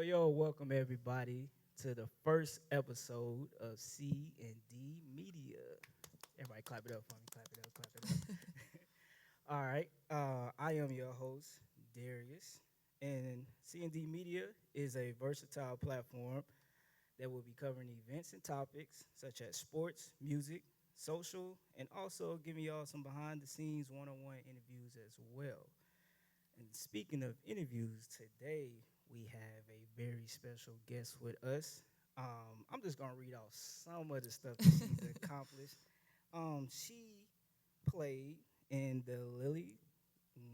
Yo, welcome everybody to the first episode of C&D Media. Everybody clap it up for me, clap it up, clap it up. All right, I am your host, Darius, and C&D Media is a versatile platform that will be covering events and topics such as sports, music, social, and also giving y'all some behind the scenes one-on-one interviews as well. And speaking of interviews, today we have a very special guest with us. I'm just gonna read off some of the stuff that she's accomplished. She played in the Lilly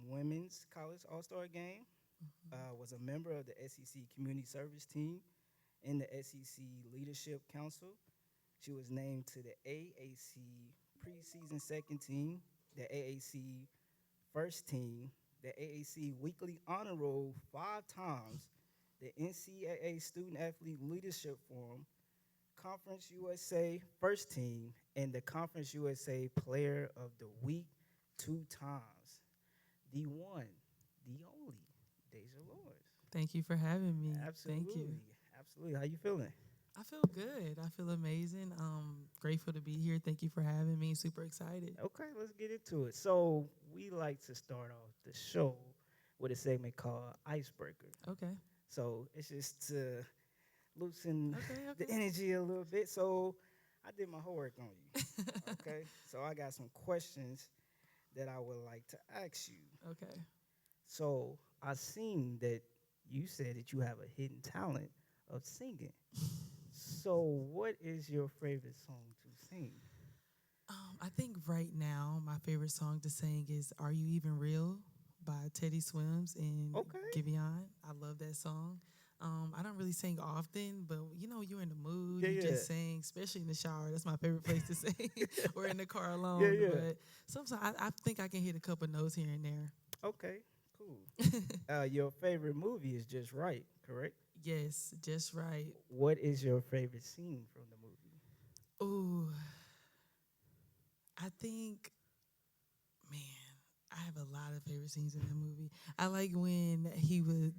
Women's College All Star Game. Was a member of the SEC Community Service Team in the SEC Leadership Council. She was named to the AAC preseason second team, the AAC first team, the AAC Weekly Honor Roll 5 times, the NCAA Student Athlete Leadership Forum, Conference USA First Team, and the Conference USA Player of the Week 2 times. The one, the only, Deja Lawrence. Thank you for having me. Absolutely. Thank you. Absolutely. How you feeling? I feel good. I feel amazing. Grateful to be here. Thank you for having me. Super excited. Okay, let's get into it. So we like to start off the show with a segment called Icebreaker. Okay. So it's just to loosen the Okay. energy a little bit. So I did my homework on you. Okay. So I got some questions that I would like to ask you. Okay. So I seen that you said that you have a hidden talent of singing. So what is your favorite song to sing? I think right now my favorite song to sing is "Are You Even Real" by Teddy Swims and Okay. Giveon. I love that song. I don't really sing often, but you're in the mood. Yeah, You yeah. just sing, especially in the shower. That's my favorite place to sing, or in the car alone. Yeah, yeah. But sometimes I think I can hit a couple notes here and there. Okay, cool. Your favorite movie is Just Right, correct? Yes, just right. What is your favorite scene from the movie? Ooh, I think, man, I have a lot of favorite scenes in that movie. I like when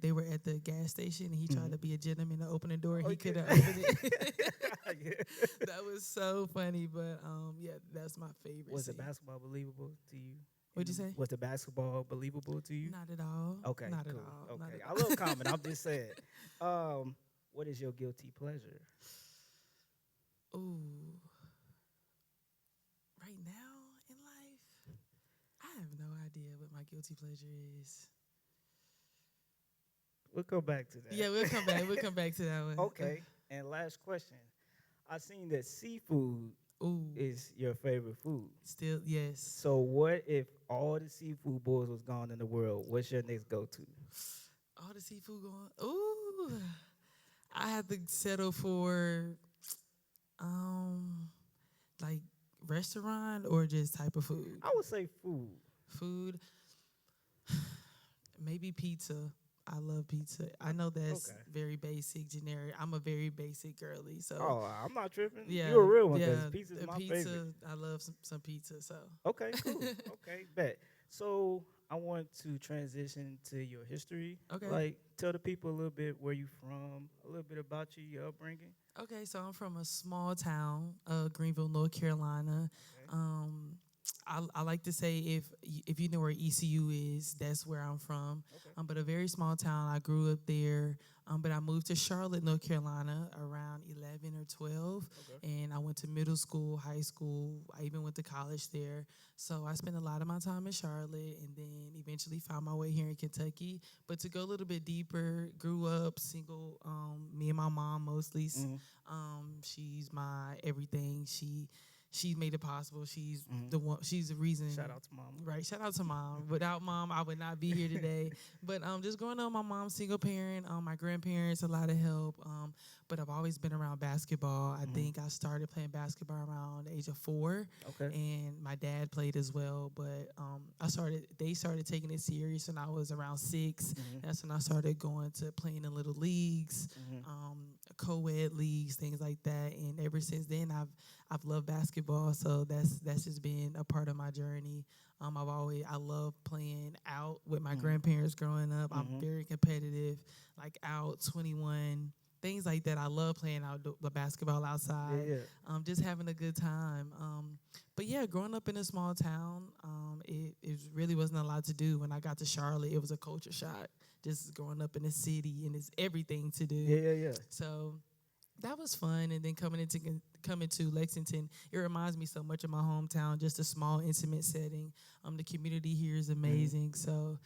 they were at the gas station and he tried to be a gentleman to open the door and he Okay. couldn't open it. Yeah. That was so funny, but yeah, that's my favorite Was the scene. basketball believable to you? What'd you say? Was the basketball believable to you? Not at all. Okay, Not cool. at all. Not Okay, at I all. love comment. I'm just saying. What is your guilty pleasure? Ooh, right now in life, I have no idea what my guilty pleasure is. We'll come back to that. Yeah, we'll come back. We'll come back to that one. Okay, and last question. I seen that seafood Ooh, is your favorite food. still yes. So what if all the seafood boils was gone in the world? What's your next go-to? All the seafood going. Ooh, I have to settle for um like restaurant or just type of food. I would say food. Food, maybe pizza. I love pizza. I know that's Okay. very basic, generic. I'm a very basic girly, so Oh, I'm not tripping. yeah, You're a real one yeah. because pizza's The my pizza, favorite. I love some pizza. So Okay, cool. Okay, bet. So I want to transition to your history. okay. Like, tell the people a little bit where you from, a little bit about you, your upbringing. Okay, so I'm from a small town, Greenville, North Carolina. Okay. I like to say if you know where ECU is, that's where I'm from. Okay. But a very small town. I grew up there, but I moved to Charlotte, North Carolina, around 11 or 12, Okay. and I went to middle school, high school. I even went to college there. So I spent a lot of my time in Charlotte, and then eventually found my way here in Kentucky. But to go a little bit deeper, grew up single. Me and my mom mostly. Mhm. She's my everything. She made it possible. She's Mhm. the one. She's the reason. Shout out to mama. Right. Shout out to mom. Without mom, I would not be here today. But just growing up, my mom's single parent. My grandparents, a lot of help. But I've always been around basketball. I think I started playing basketball around the age of 4, Okay. and my dad played as well. But They started taking it serious when I was around 6. Mhm. That's when I started going to playing in little leagues. Mhm. co-ed leagues, things like that. And ever since then, I've loved basketball. So that's just been a part of my journey. I love playing out with my Mm-hmm. grandparents growing up. I'm Mm-hmm. very competitive, like out 21. Things like that. I love playing the basketball Yeah, outside, yeah. just having a good time. But yeah, growing up in a small town, it really wasn't a lot to do. When I got to Charlotte, it was a culture shock. Just growing up in the city, and it's everything to Yeah, do. yeah, yeah. So that was fun. And then coming to Lexington, it reminds me so much of my hometown. Just a small, intimate setting. The community here is Mm-hmm. amazing. So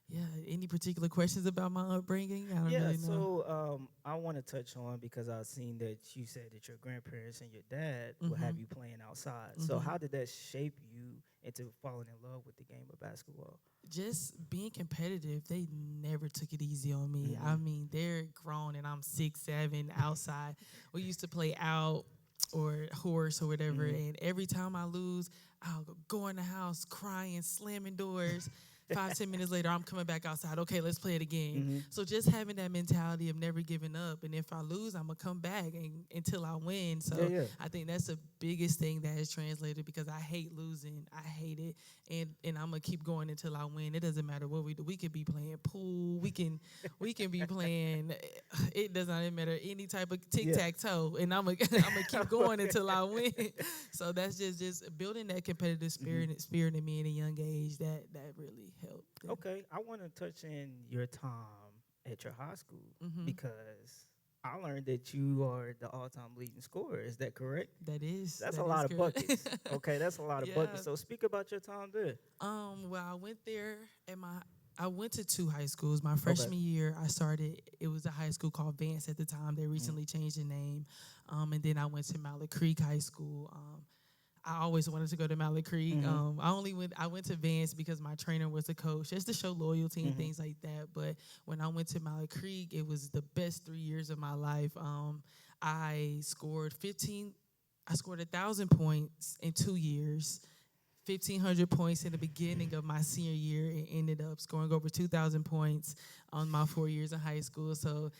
yeah. Any particular questions about my upbringing? I don't Yeah, really know. so I want to touch on because I've seen that you said that your grandparents and your dad will have Mhm. you playing outside. So Mhm. how did that shape you into falling in love with the game of basketball? Just being competitive, they never took it easy on me. I Mm-hmm. mean, they're grown and I'm 6'7" outside. We used to play out or horse or whatever, Mm-hmm. and every time I lose, I'll go in the house crying, slamming doors. 5, 10 minutes later, I'm coming back outside. Okay, let's play it again. Mm-hmm. So just having that mentality of never giving up, and if I lose, I'm gonna come back until I win. Yeah, So yeah. I think that's the biggest thing that has translated because I hate losing. I hate it, and I'm gonna keep going until I win. It doesn't matter what we do. We could be playing pool. We can be playing. It does not matter any type of tic Yeah. tac toe, and I'm gonna I'm gonna keep going until I win. So that's just building that competitive Mm-hmm. spirit in me at a young age. That really helped. Okay, I want to touch in your time at your high school Mm-hmm. because I learned that you are the all-time leading scorer. Is that correct? That's a That is lot of correct. buckets. Okay, that's a lot of Yeah. buckets. So speak about your time there. Well, I went there at my. I went to two high schools. My Okay. freshman year, I started. It was a high school called Vance at the time. They Mm-hmm. recently changed the name, and then I went to Mallard Creek High School. I always wanted to go to Mallard Creek. Mm-hmm. I went to Vance because my trainer was a coach, just to show loyalty and Mm-hmm. things like that. But when I went to Mallard Creek, it was the best 3 years of my life. I scored 15. I scored 1,000 points in 2 years. 1,500 points in the beginning of my senior year and ended up scoring over 2,000 points on my 4 years in high school. So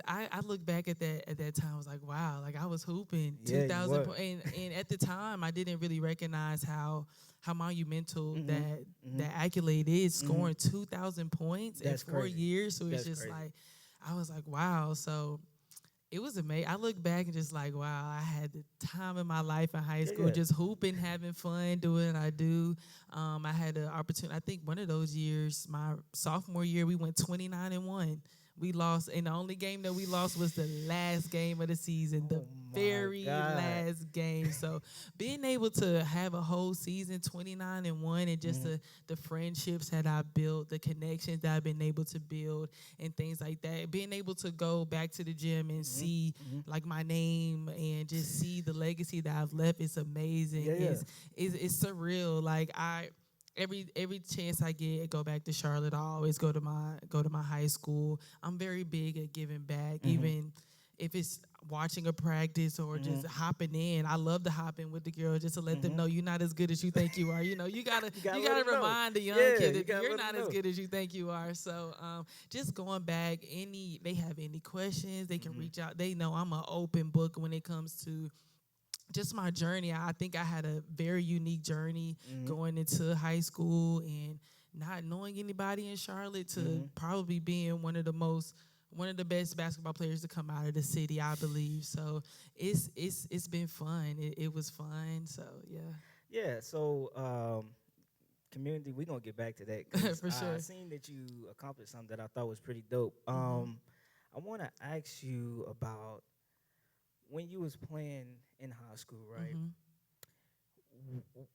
I look back at that time. I was like, wow, like I was hooping Yeah, you 2,000 were. points, and at the time I didn't really recognize how monumental Mm-hmm. Mm-hmm. that accolade is, Mm-hmm. scoring 2,000 points in That's 4 years. So it's That's just crazy. like I was like, wow. So it was amazing. I look back and just like, wow, I had the time of my life in high Yeah, school, yeah. just hooping, having fun, doing what I do. I had an opportunity. I think one of those years, my sophomore year, we went 29-1. We lost, and the only game that we lost was the last game of the season, the Oh my very God. last game. So being able to have a whole season 29-1, and just Mm-hmm. the friendships that I built, the connections that I've been able to build, and things like that. Being able to go back to the gym and Mm-hmm. see Mm-hmm. like my name and just see the legacy that I've left is amazing. Yeah, yeah. It's surreal. Like every chance I get, go back to Charlotte. I always go to my high school. I'm very big at giving back, Mm-hmm. even if it's watching a practice or Mm-hmm. just hopping in. I love to hop in with the girls just to let them Mm-hmm. know you're not as good as you think you are. You gotta You gotta you let gotta 'em know. remind the young Yeah, kid you that gotta you're let 'em not as know. good as you think you are. So just going back, they have any questions, they can Mm-hmm. reach out. They know I'm an open book when it comes to just my journey. I think I had a very unique journey Mm-hmm. going into high school and not knowing anybody in Charlotte to Mm-hmm. probably being one of the best basketball players to come out of the city, I believe. So it's been fun. It was fun. So yeah, Yeah. So community, we're gonna get back to that because for I sure. seen that you accomplished something that I thought was pretty dope. Hmm. I want to ask you about when you was playing in high school, right? Hmm.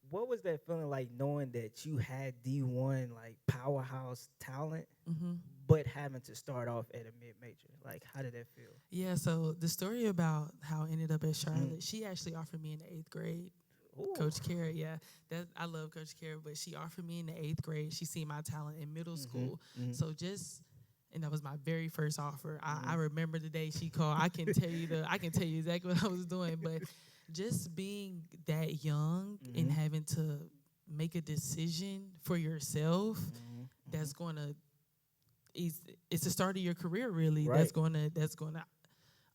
What was that feeling like knowing that you had D1 like powerhouse talent, Hmm. but having to start off at a mid major? Like, how did that feel? Yeah. So the story about how I ended up at Mm-hmm. Charlotte, she actually offered me in the 8th grade. Ooh. Coach Kara, yeah, that I love Coach Kara, but she offered me in the 8th grade. She seen my talent in middle Mm-hmm. school, Mm-hmm. so and that was my very first offer. I Mhm. remember the day she called. I can tell you exactly what I was doing, but just being that young and Mhm. having to make a decision for yourself, Mhm. that's gonna it's the start of your career really. Right. That's gonna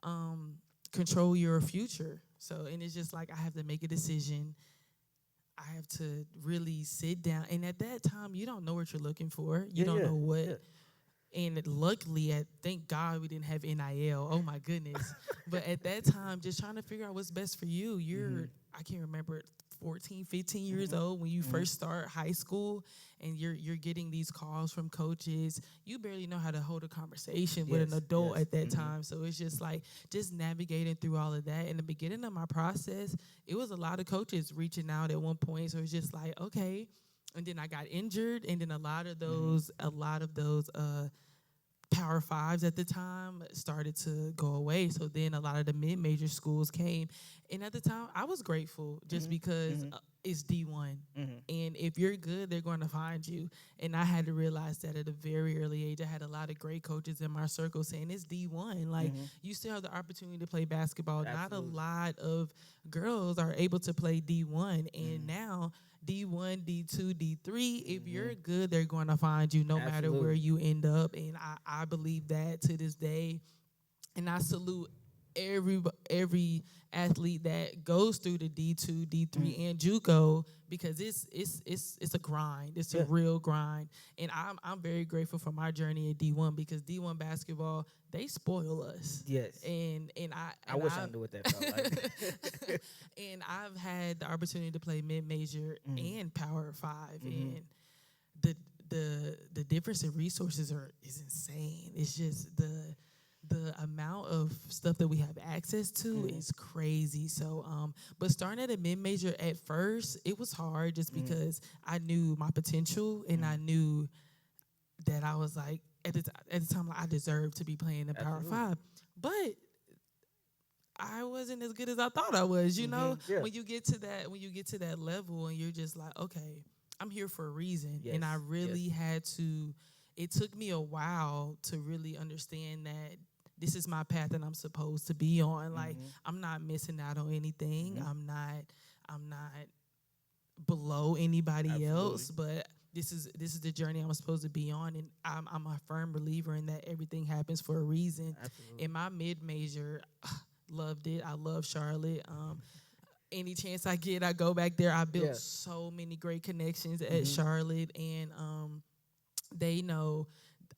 um, control your future. So, and it's just like I have to make a decision. I have to really sit down. And at that time, you don't know what you're looking for. You Yeah, don't yeah, know what. yeah. And luckily, thank God we didn't have NIL. Oh my goodness! But at that time, just trying to figure out what's best for you. Mhm. I can't remember, 14, 15 years Mhm. old when you Mhm. first start high school, and you're getting these calls from coaches. You barely know how to hold a conversation with an Yes, adult yes. at that Mhm. time. So it's just like just navigating through all of that. In the beginning of my process, it was a lot of coaches reaching out at one point. So it's just like, okay. And then I got injured, and then Mhm. a lot of those Power Fives at the time started to go away. So then a lot of the mid-major schools came, and at the time I was grateful just Mhm. because Mhm. it's D1, Mhm. and if you're good, they're going to find you. And I had to realize that at a very early age. I had a lot of great coaches in my circle saying it's D1. Like Mhm. you still have the opportunity to play basketball. Not a Absolutely. lot of girls are able to play D1, and Mhm. now D1, D2, D3. If you're Mhm. good, they're going to find you no matter where Absolutely. you end up. And I believe that to this day. And I salute every athlete that goes through the D2, Mhm. D3, and JUCO because it's a grind. It's a Yeah. real grind. And I'm very grateful for my journey at D1 because D1 basketball, they spoil us. Yes. And I wish I knew what that felt like. and I've had the opportunity to play mid major Mhm. and Power Five, Mhm. and the the difference in resources is insane. It's just the amount of stuff that we have access to Mhm. is crazy. So, but starting at a mid major at first, it was hard just Mhm. because I knew my potential and I Mhm. knew that I was like at the time like, I deserved to be playing the Power Absolutely. Five, but I wasn't as good as I thought I was. You know, Mhm. Yeah. when you get to that level, and you're just like, okay, I'm here for a reason, and I Yes. Yes. really had to. It took me a while to really understand that this is my path that I'm supposed to be on. Like Mhm. I'm not missing out on anything. Mhm. I'm not below anybody Absolutely. else, but this is the journey I'm supposed to be on, and I'm a firm believer in that everything happens for a reason. In Absolutely. my mid major, loved it. I love Charlotte. Any chance I get, I go back there. I built Yeah. so many great connections at Mhm. Charlotte, and they know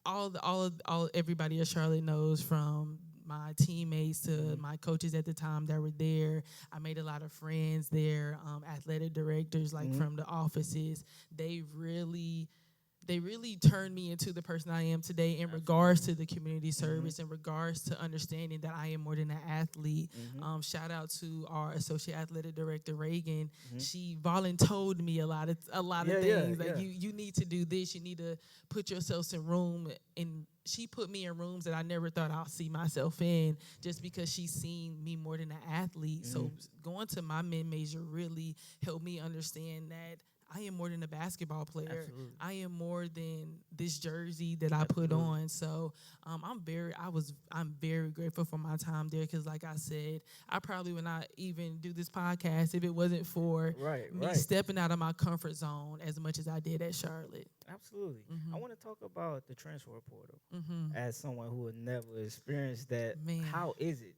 all everybody at Charlotte knows from my teammates to Mhm. my coaches at the time that were there. I made a lot of friends there, athletic directors like Mhm. from the offices. They really turned me into the person I am today in regards Absolutely. to the community Mhm. service, in regards to understanding that I am more than an athlete. Mhm. Shout out to our associate athletic director Reagan. Mhm. She volunteered me a lot of Yeah. Yeah. things. Like Yeah. you need to do this. You need to put yourselves in room. And she put me in rooms that I never thought I'll see myself in, just because she's seen me more than an athlete. Mhm. So going to my mid major really helped me understand that I am more than a basketball player. Absolutely. I am more than this jersey that I put Absolutely. on. So I'm very grateful for my time there because, like I said, I probably would not even do this podcast if it wasn't for Right. me Right. stepping out of my comfort zone as much as I did at Charlotte. Absolutely. I Mhm. want to talk about the transfer portal Mhm. as someone who had never experienced that. Man, How is it?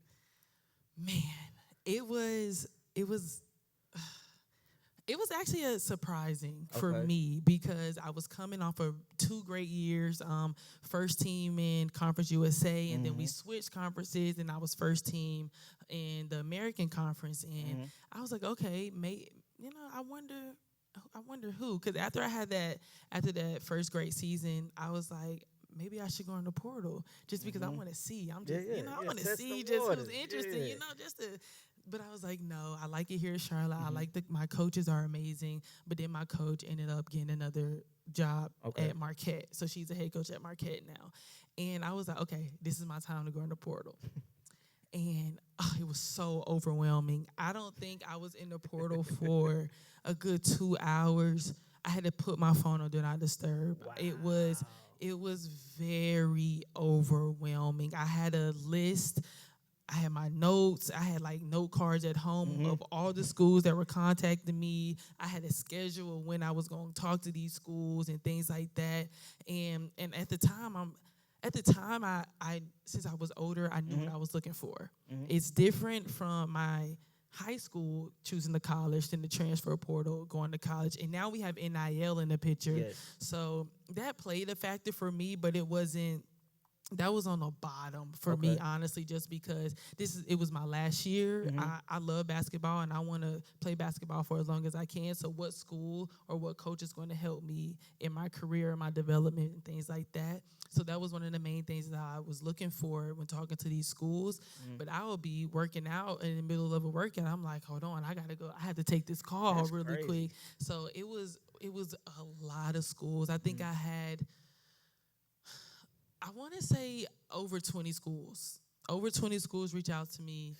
man, it was it was it was actually a surprising for Okay. me because I was coming off of 2 great years, first team in Conference USA, and then we Mhm. switched conferences, and I was first team in the American Conference, and Mhm. I was like, okay, I wonder who, because after that first great season, I was like. Maybe I should go in the portal just because I Mhm. want to see. Yeah. Yeah. I Yeah. want to Test the see just who's waters. interested, Yeah. just to but I was like, no, I like it here in Charlotte. I Mhm. like my coaches are amazing. But then my coach ended up getting another job Okay. at Marquette. So she's a head coach at Marquette now. And I was like, okay, this is my time to go in the portal. And it was so overwhelming. I don't think I was in the portal for a good 2 hours. I had to put my phone on Do Not Disturb. Wow. It was very overwhelming. I had a list. I had my notes. I had like note cards at home Mhm. of all the schools that were contacting me. I had a schedule of when I was going to talk to these schools and things like that. And at the time, at the time, I since I was older, I knew what Mhm. I was looking for. Mhm. It's different from my high school choosing the college, then the transfer portal, going to college, and now we have NIL in the picture. Yes. So that played a factor for me, but it wasn't. That was on the bottom for me, Okay. honestly, just because it was my last year. Mhm. I love basketball and I want to play basketball for as long as I can. So what school or what coach is going to help me in my career, my development, and things like that. So that was one of the main things that I was looking for when talking to these schools. Mhm. But I would be working out in the middle of a workout. I'm like, hold on, I gotta go. I had to take this call That's really quick. crazy. So it was a lot of schools. I think Mhm. I had, I want to say, over 20 schools. Over 20 schools reach out to me.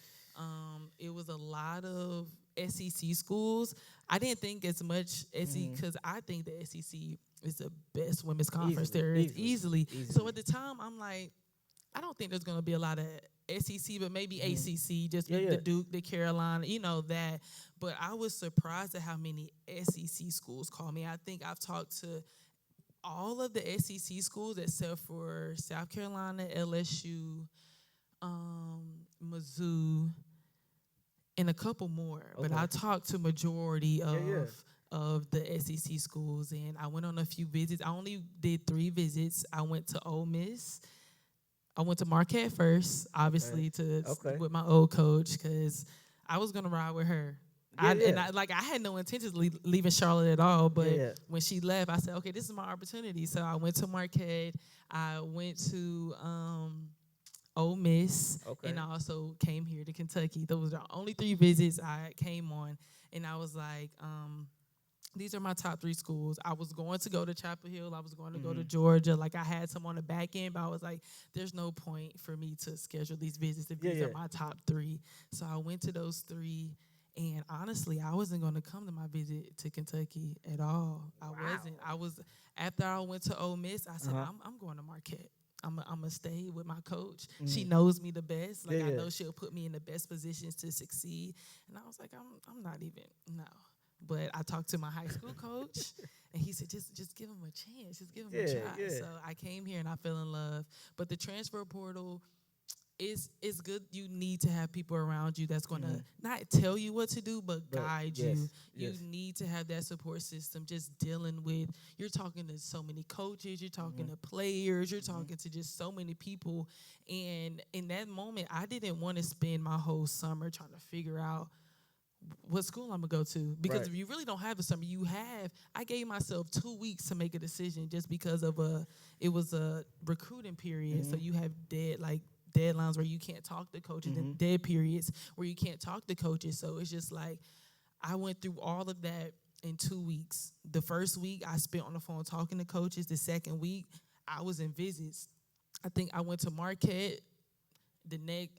It was a lot of SEC schools. I didn't think as much SEC Mhm. because I think the SEC is the best women's conference Easily. there is Easily. easily. So Easily. at the time, I'm like, I don't think there's going to be a lot of SEC, but maybe Mhm. ACC, just Yeah. the Yeah. Duke, the Carolina, that. But I was surprised at how many SEC schools call me. I think I've talked to all of the SEC schools except for South Carolina, LSU, Mizzou, and a couple more. But Okay. I talked to majority Yeah. Yeah. of the SEC schools, and I went on a few visits. I only did 3 visits. I went to Ole Miss. I went to Marquette first, Okay. obviously to Okay. with my old coach because I was gonna ride with her. Yeah. Yeah. I had no intentions of leaving Charlotte at all, Yeah. but Yeah. when she left, I said, okay, this is my opportunity. So I went to Marquette. I went to Ole Miss, and Okay. I also came here to Kentucky. Those are the only 3 visits I came on, and I was like, these are my top 3 schools. I was going to go to Chapel Hill. I was going to go to Mhm. Georgia. Like I had some on the back end, but I was like, there's no point for me to schedule these visits if Yeah. these are Yeah. my top 3. So I went to those 3. And honestly, I wasn't going to come to my visit to Kentucky at all. I wasn't. Wow. I was after I went to Ole Miss. I Uh said, huh. I'm going to Marquette. I'm gonna stay with my coach. She Mhm. knows me the best. Yeah. Like I Yeah. know she'll put me in the best positions to succeed. And I was like, I'm not even no. But I talked to my high school coach, and he said, just give him a chance, just give him a Yeah. try. Yeah. So I came here and I fell in love. But the transfer portal is good. You need to have people around you that's gonna Mhm. not tell you what to do, but But guide you. yes. You Yes. need to have that support system. Just dealing with, you're talking to so many coaches, you're talking Mhm. to players, you're Mhm. talking to just so many people. And in that moment, I didn't want to spend my whole summer trying to figure out what school I'm gonna go to, because Right. if you really don't have a summer, I gave myself 2 weeks to make a decision just because of it was a recruiting period, so Mhm. you have deadlines where you can't talk to coaches and Mhm. dead periods where you can't talk to coaches. So it's just like I went through all of that in 2 weeks. The first week I spent on the phone talking to coaches. The second week I was in visits. I think I went to the next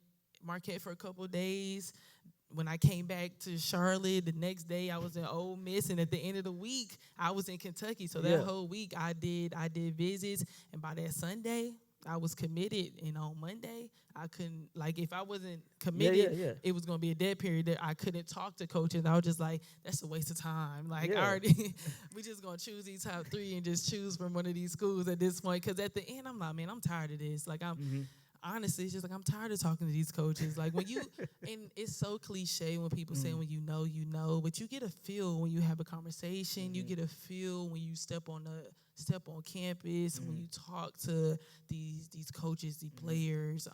Marquette for a couple of days. When I came back to Charlotte, the next day I was in Ole Miss, and at the end of the week I was in Kentucky. So that Yeah. whole week I did visits, and by that Sunday I was committed. And on Monday I couldn't, like, if I wasn't Yeah. Yeah. committed, Yeah. it was gonna be a dead period that I couldn't talk to coaches. I was just like, that's a waste of time. Like I Yeah. already, we just gonna choose these top 3 and just choose from one of these schools at this point. Because at the end I'm like, man, I'm tired of this. Like Mhm. honestly, it's just like I'm tired of talking to these coaches. Like and it's so cliche when people say Mhm. when you know, but you get a feel when you have a conversation. You Mhm. get a feel when you step on campus, when Mhm. you talk to these coaches, these Mhm. players,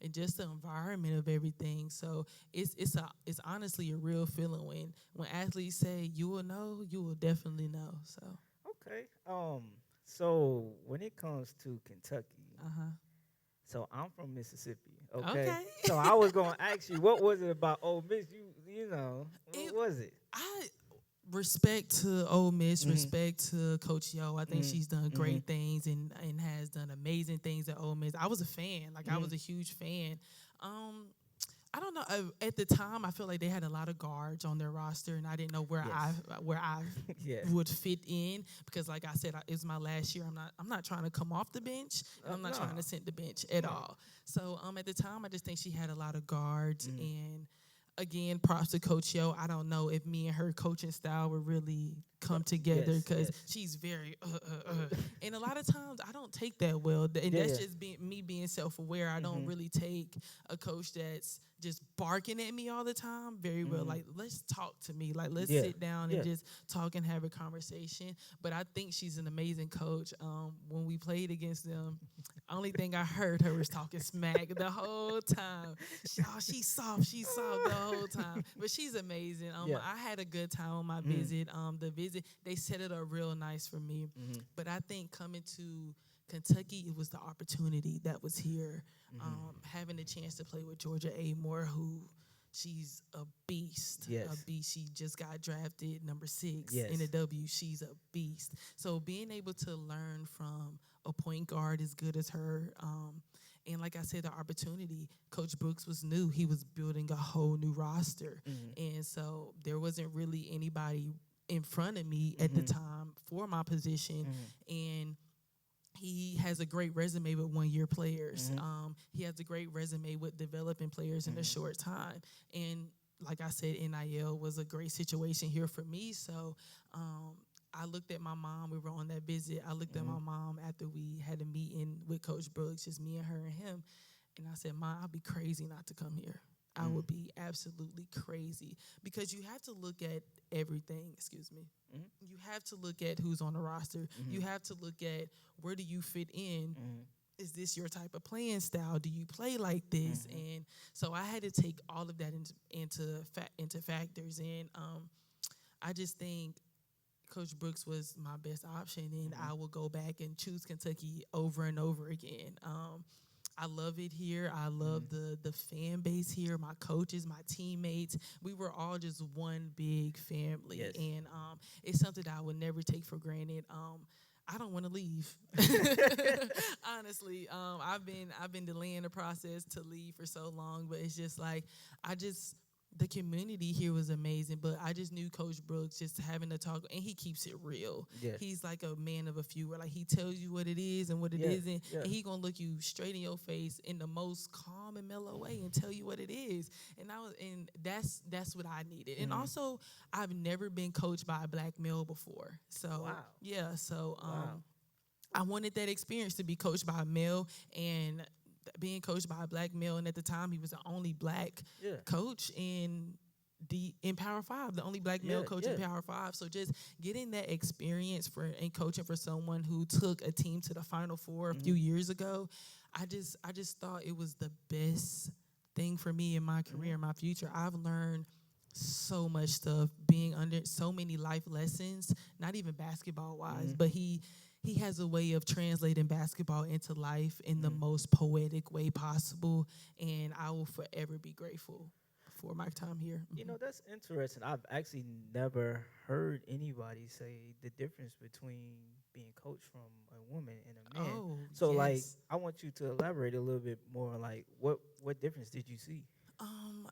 and just the environment of everything. So it's honestly a real feeling when athletes say you will know, you will definitely know. So Okay. So when it comes to Kentucky, uh so I'm from Mississippi. Okay. okay. So I was gonna ask you, what was it about Ole Miss? You know, what it, was it? I respect to Ole Miss, Mhm. respect to Coach Yo. I think Mhm. she's done Mhm. great things and has done amazing things at Ole Miss. I was a fan, like I Mhm. was a huge fan. Um, I don't know. At the time, I feel like they had a lot of guards on their roster, and I didn't know Yes. where I Yeah. would fit in because, like I said, it was my last year. I'm not trying to come off the bench, and I'm not trying No. to sit the bench at No. all. So at the time, I just think she had a lot of guards, Mhm. and again, props to Coach Yo. I don't know if me and her coaching style were really come together Yes, because yes. she's very and a lot of times I don't take that well, and Yeah, that's yeah. just me being self-aware. I don't Mhm. really take a coach that's just barking at me all the time very well. Mhm. Like, let's talk to me, like let's Yeah. sit down and Yeah. just talk and have a conversation. But I think she's an amazing coach. When we played against them, only thing I heard her was talking smack the whole time. She's soft the whole time. But she's amazing. Yeah. I had a good time on my Mhm. visit. The visit, they set it up real nice for me. Mhm. But I think coming to Kentucky, it was the opportunity that was here. Mhm. Having the chance to play with Georgia A. Moore, who she's a beast. A Yes. beast. She just got drafted number 6 in the Yes. W. She's a beast. So being able to learn from a point guard as good as her, and like I said, the opportunity. Coach Brooks was new. He was building a whole new roster, Mhm. and so there wasn't really anybody in front of me at the Mhm. time for my position, Mhm. and he has a great resume with 1 year players. Mhm. He has a great resume with developing players in a Mhm. short time. And like I said, NIL was a great situation here for me. So um, I looked at my mom. We were on that visit. I looked at my Mhm. mom after we had a meeting with Coach Brooks, just me and her and him. And I said, Ma, I'd be crazy not to come here. I Mhm. would be absolutely crazy because you have to look at everything. Excuse me. Mhm. You have to look at who's on the roster. You Mhm. have to look at where do you fit in. Mhm. Is this your type of playing style? Do you play like this? Mhm. And so I had to take all of that into factors. And I just think Coach Brooks was my best option, and Mhm. I will go back and choose Kentucky over and over again. I love it here. I love Mhm. the fan base here. My coaches, my teammates. We were all just one big family, Yes. and it's something that I would never take for granted. I don't want to leave. Honestly, I've been delaying the process to leave for so long, but it's just like I just the community here was amazing, but I just knew Coach Brooks just having to talk, and he keeps it real. Yes. He's like a man of a few, where like he tells you what it is and what it Yeah. isn't, Yeah. and he gonna look you straight in your face in the most calm and mellow way and tell you what it is. And that's what I needed. And Mhm. also, I've never been coached by a black male before, so Wow. yeah, so Wow. I wanted that experience to be coached by a male and being coached by a black male. And at the time, he was the only black Yeah. coach in Power Five, the only black male Yeah. coach in Yeah. Power Five. So just getting that experience for and coaching for someone who took a team to the Final Four a few Mhm. years ago, I just thought it was the best thing for me in my career, Mhm. in my future. I've learned so much stuff being under so many life lessons, not even basketball wise, Mhm. but he has a way of translating basketball into life in the Mhm. most poetic way possible, and I will forever be grateful for my time here. You know, that's interesting. I've actually never heard anybody say the difference between being coached from a woman and a man. Oh, So, like, yes. I want you to elaborate a little bit more. Like, what difference did you see? Um,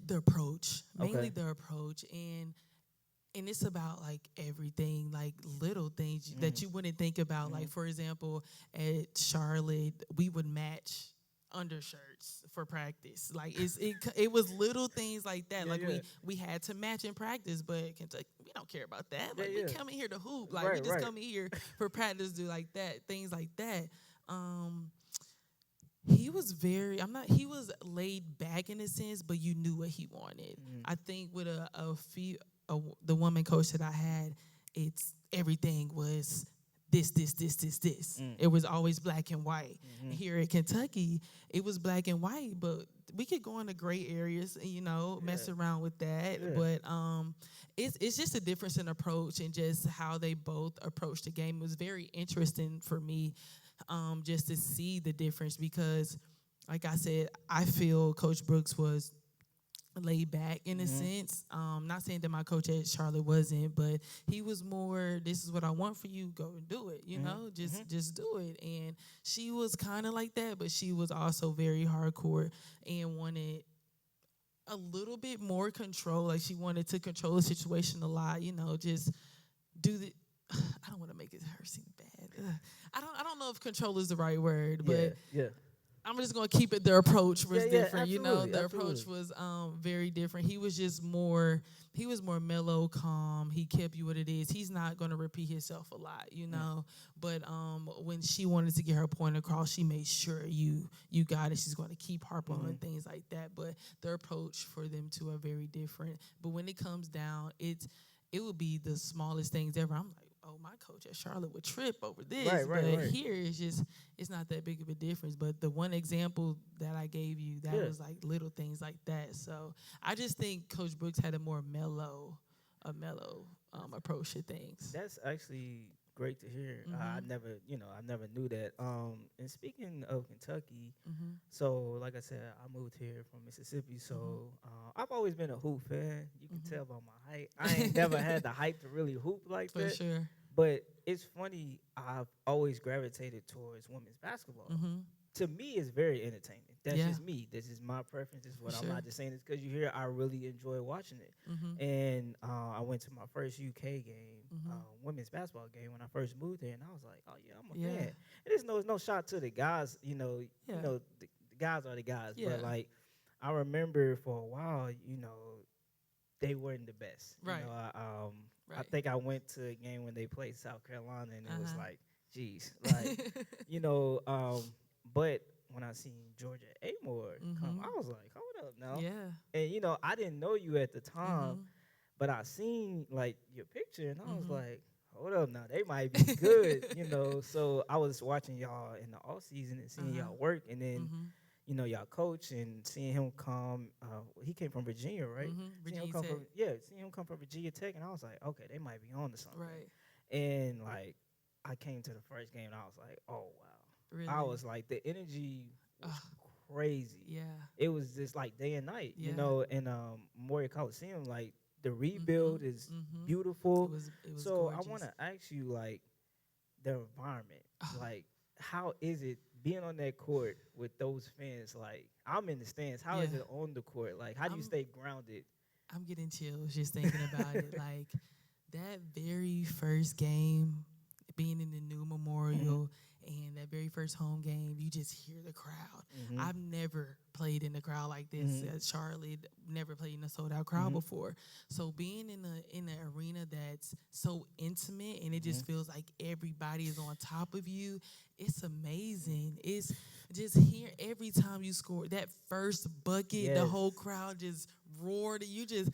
the approach, mainly Okay. the approach, and it's about like everything, like little things that Mhm. you wouldn't think about. Like Mhm. for example, at Charlotte, we would match undershirts for practice. Like it was little things like that. Yeah. Like Yeah. we had to match in practice, but Kentucky, we don't care about that. Yeah. Like we Yeah. come in here to hoop. Like we Right. just Right. come in here for practice, do like that, things like that. Um, he was very he was laid back in a sense, but you knew what he wanted. Mhm. I think with the woman coach that I had, it's everything was this. Mm. It was always black and white. Mhm. Here at Kentucky, it was black and white, but we could go into gray areas, mess Yeah. around with that. Yeah. But it's just a difference in approach and just how they both approach the game. It was very interesting for me, just to see the difference because, like I said, I feel Coach Brooks was laid back in a Mhm. sense. Not saying that my coach at Charlotte wasn't, but he was more, this is what I want for you, go and do it, Mhm. Mhm. just do it. And she was kind of like that, but she was also very hardcore and wanted a little bit more control. Like she wanted to control the situation a lot, just do the I don't want to make it her seem bad. I don't know if control is the right word, Yeah. but Yeah. I'm just gonna keep it. The approach Yeah, was yeah, different, you know. absolutely, The approach absolutely. was very different. He was just more. He was more mellow, calm. He kept you what it is. He's not gonna repeat himself a lot, you Mm, know. But when she wanted to get her point across, she made sure you got it. She's gonna keep harp on mm-hmm. and things like that. But the approach for them two are very different. But when it comes down, it would be the smallest things ever. I'm like, oh, my coach at Charlotte would trip over Right, this, right, but right. here it's not that big of a difference. But the one example that I gave you, that Yeah. was like little things like that. So I just think Coach Brooks had a mellow approach to things. That's actually great to hear. I Mhm. never, I never knew that. And speaking of Kentucky, Mhm. so like I said, I moved here from Mississippi, Mhm. so I've always been a hoop fan. You can Mhm. tell by my height. I ain't never had the hype to really hoop like For that. sure. But it's funny. I've always gravitated towards women's basketball. Mhm. To me, it's very entertaining. That's Yeah. just me. This is my preference. This is For what I'm sure. not just saying this because you hear. I really enjoy watching it. Mhm. And I went to my first UK game, Mhm. women's basketball game when I first moved there, and I was like, "Oh yeah, I'm a Yeah. fan." And it's no shot to the guys. Yeah. The guys are the guys, but Yeah. like I remember for a while, they weren't the best. Right. I Right. think I went to a game when they played South Carolina, and it was Uh-huh. like, geez, like you know. But when I seen Georgia Amore come, I Mhm. was like, hold up now. Yeah. And I didn't know you at the time, Mhm. but I seen like your picture, and I was Mhm. like, hold up now, they might be good. So I was watching y'all in the off season and seeing Uh-huh. y'all work, and then Mhm. y'all coach and seeing him come. He came from Virginia, right? Mhm. Seeing him Virginia come Tech. from seeing him come from Virginia Tech, and I was like, okay, they might be on to something. Right. And like, I came to the first game, and I was like, oh wow, I Really. was like, the energy was Oh, crazy. yeah. It was just like day and night, Yeah. and Memorial Coliseum, like the rebuild Mhm. is Mhm. It beautiful. was it was So I want gorgeous. to ask you, like, the environment, Oh, like, how is it being on that court with those fans? Like, I'm in the stands. How yeah. is it on the court? Like, how do you I'm stay grounded? I'm getting chills just thinking about it. Like that very first game, being in the new Hmm. memorial, and that very first home game, you just hear the crowd. Hmm. I've never played in a crowd like this Hmm. at Charlotte. Never played in a sold out crowd Hmm. before. So being in an arena that's so intimate and it Hmm. just feels like everybody is on top of you, it's amazing. It's just here every time you score that first bucket, the Yes. whole crowd just roared. You just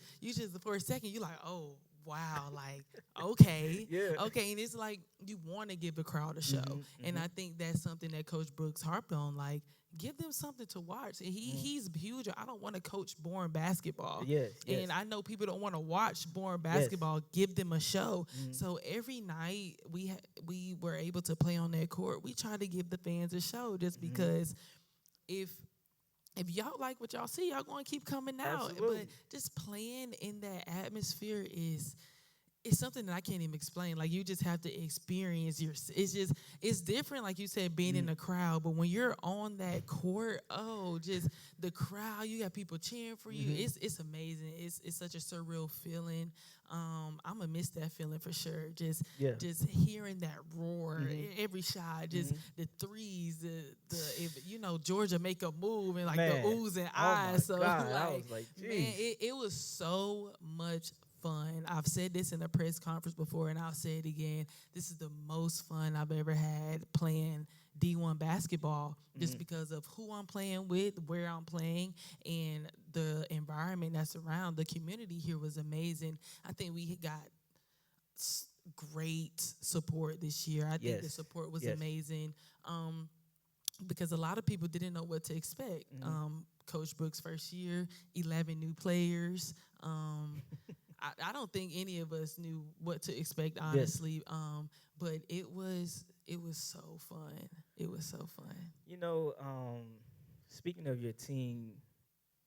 for a second you're like, oh wow, like okay, Yeah. okay, and it's like you want to give the crowd a show, Hmm. and Hmm. I think that's something that Coach Brooks harped on, like give them something to watch. And Hmm. he's huge. I don't want to coach boring basketball, Yes. Yes. and I know people don't want to watch boring Yes. basketball. Give them a show. Hmm. So every night we were able to play on that court. We try to give the fans a show, just Hmm. because if y'all like what y'all see, y'all going to keep coming out. But Absolutely. just playing in that atmosphere is it's something that I can't even explain. Like you just have to experience your. It's just it's different. Like you said, being in Hmm. the crowd, but when you're on that court, oh, just the crowd. You got people cheering for you. Hmm. It's amazing. It's such a surreal feeling. I'm gonna miss that feeling for sure. Just Yeah. just hearing that roar, Hmm. every shot, just Hmm. the threes, the if Georgia make a move and like the Man. oohs and Oh my eyes. So God. I like was like, man, geez. it was so much fun. I've said this in a press conference before, and I'll say it again. This is the most fun I've ever had playing D1 basketball, just Hmm. because of who I'm playing with, where I'm playing, and the environment that's around. The community here was amazing. I think we got great support this year. I think the Yes. support was Yes. amazing. Because a lot of people didn't know what to expect. Hmm. Coach Brooks' first year, 11 new players. I don't think any of us knew what to expect, Yes. honestly. But it was so fun. It was so fun. You know, speaking of your team,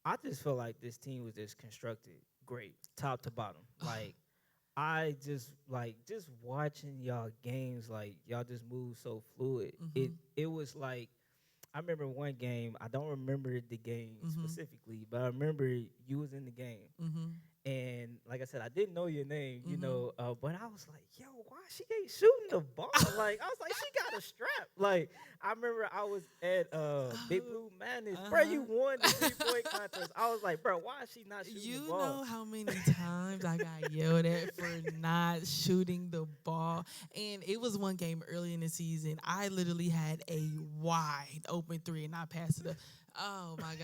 I just feel like this team was just constructed great, top to bottom. Like I just watching y'all games, like y'all just move so fluid. It Mhm. it was like I remember one game. I don't remember the game Mhm. specifically, but I remember you was in the game, Mhm. And like I said, I didn't know your name, Mm-hmm. but I was like, yo, why she ain't shooting the ball? Like, I was like, she got a strap. Like, I remember I was at Big Blue Madness. Bro, you won the 3-point contest. I was like, bro, why is she not shooting the You ball? know how many times I got yelled at for not shooting the ball? And it was one game early in the season. I literally had a wide open three and I passed it up. Oh my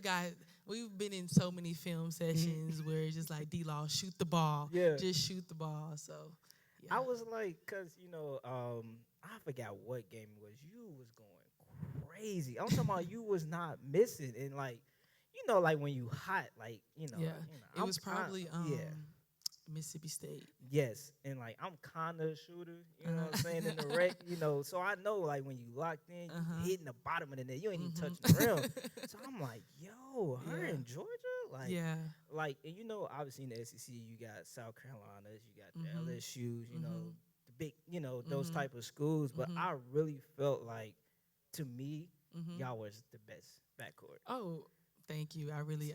God. We've been in so many film Mhm. sessions where it's just like, D-Law, shoot the ball. Yeah. Just shoot the ball. So, yeah. I was like, cause I forgot what game it was. You was going crazy. I'm talking about you was not missing, and like, like when you hot, like Yeah. It I'm was kind, probably yeah, Mississippi State. yes, and like I'm kind of a shooter, you know what I'm saying in the Uh-huh. rec, so I know like when you locked in, you Uh-huh. hitting the bottom of the net, you ain't even touching the rim. Mhm. So I'm like, yo, her Yeah. in Georgia, like. Yeah. Like, and obviously in the SEC, you got South Carolinas, you got the Mhm. LSU's, Mhm. the big, those Mhm. type of schools. But Mhm. I really felt like, to me, Mhm. y'all was the best backcourt. Oh, thank you. I No, I really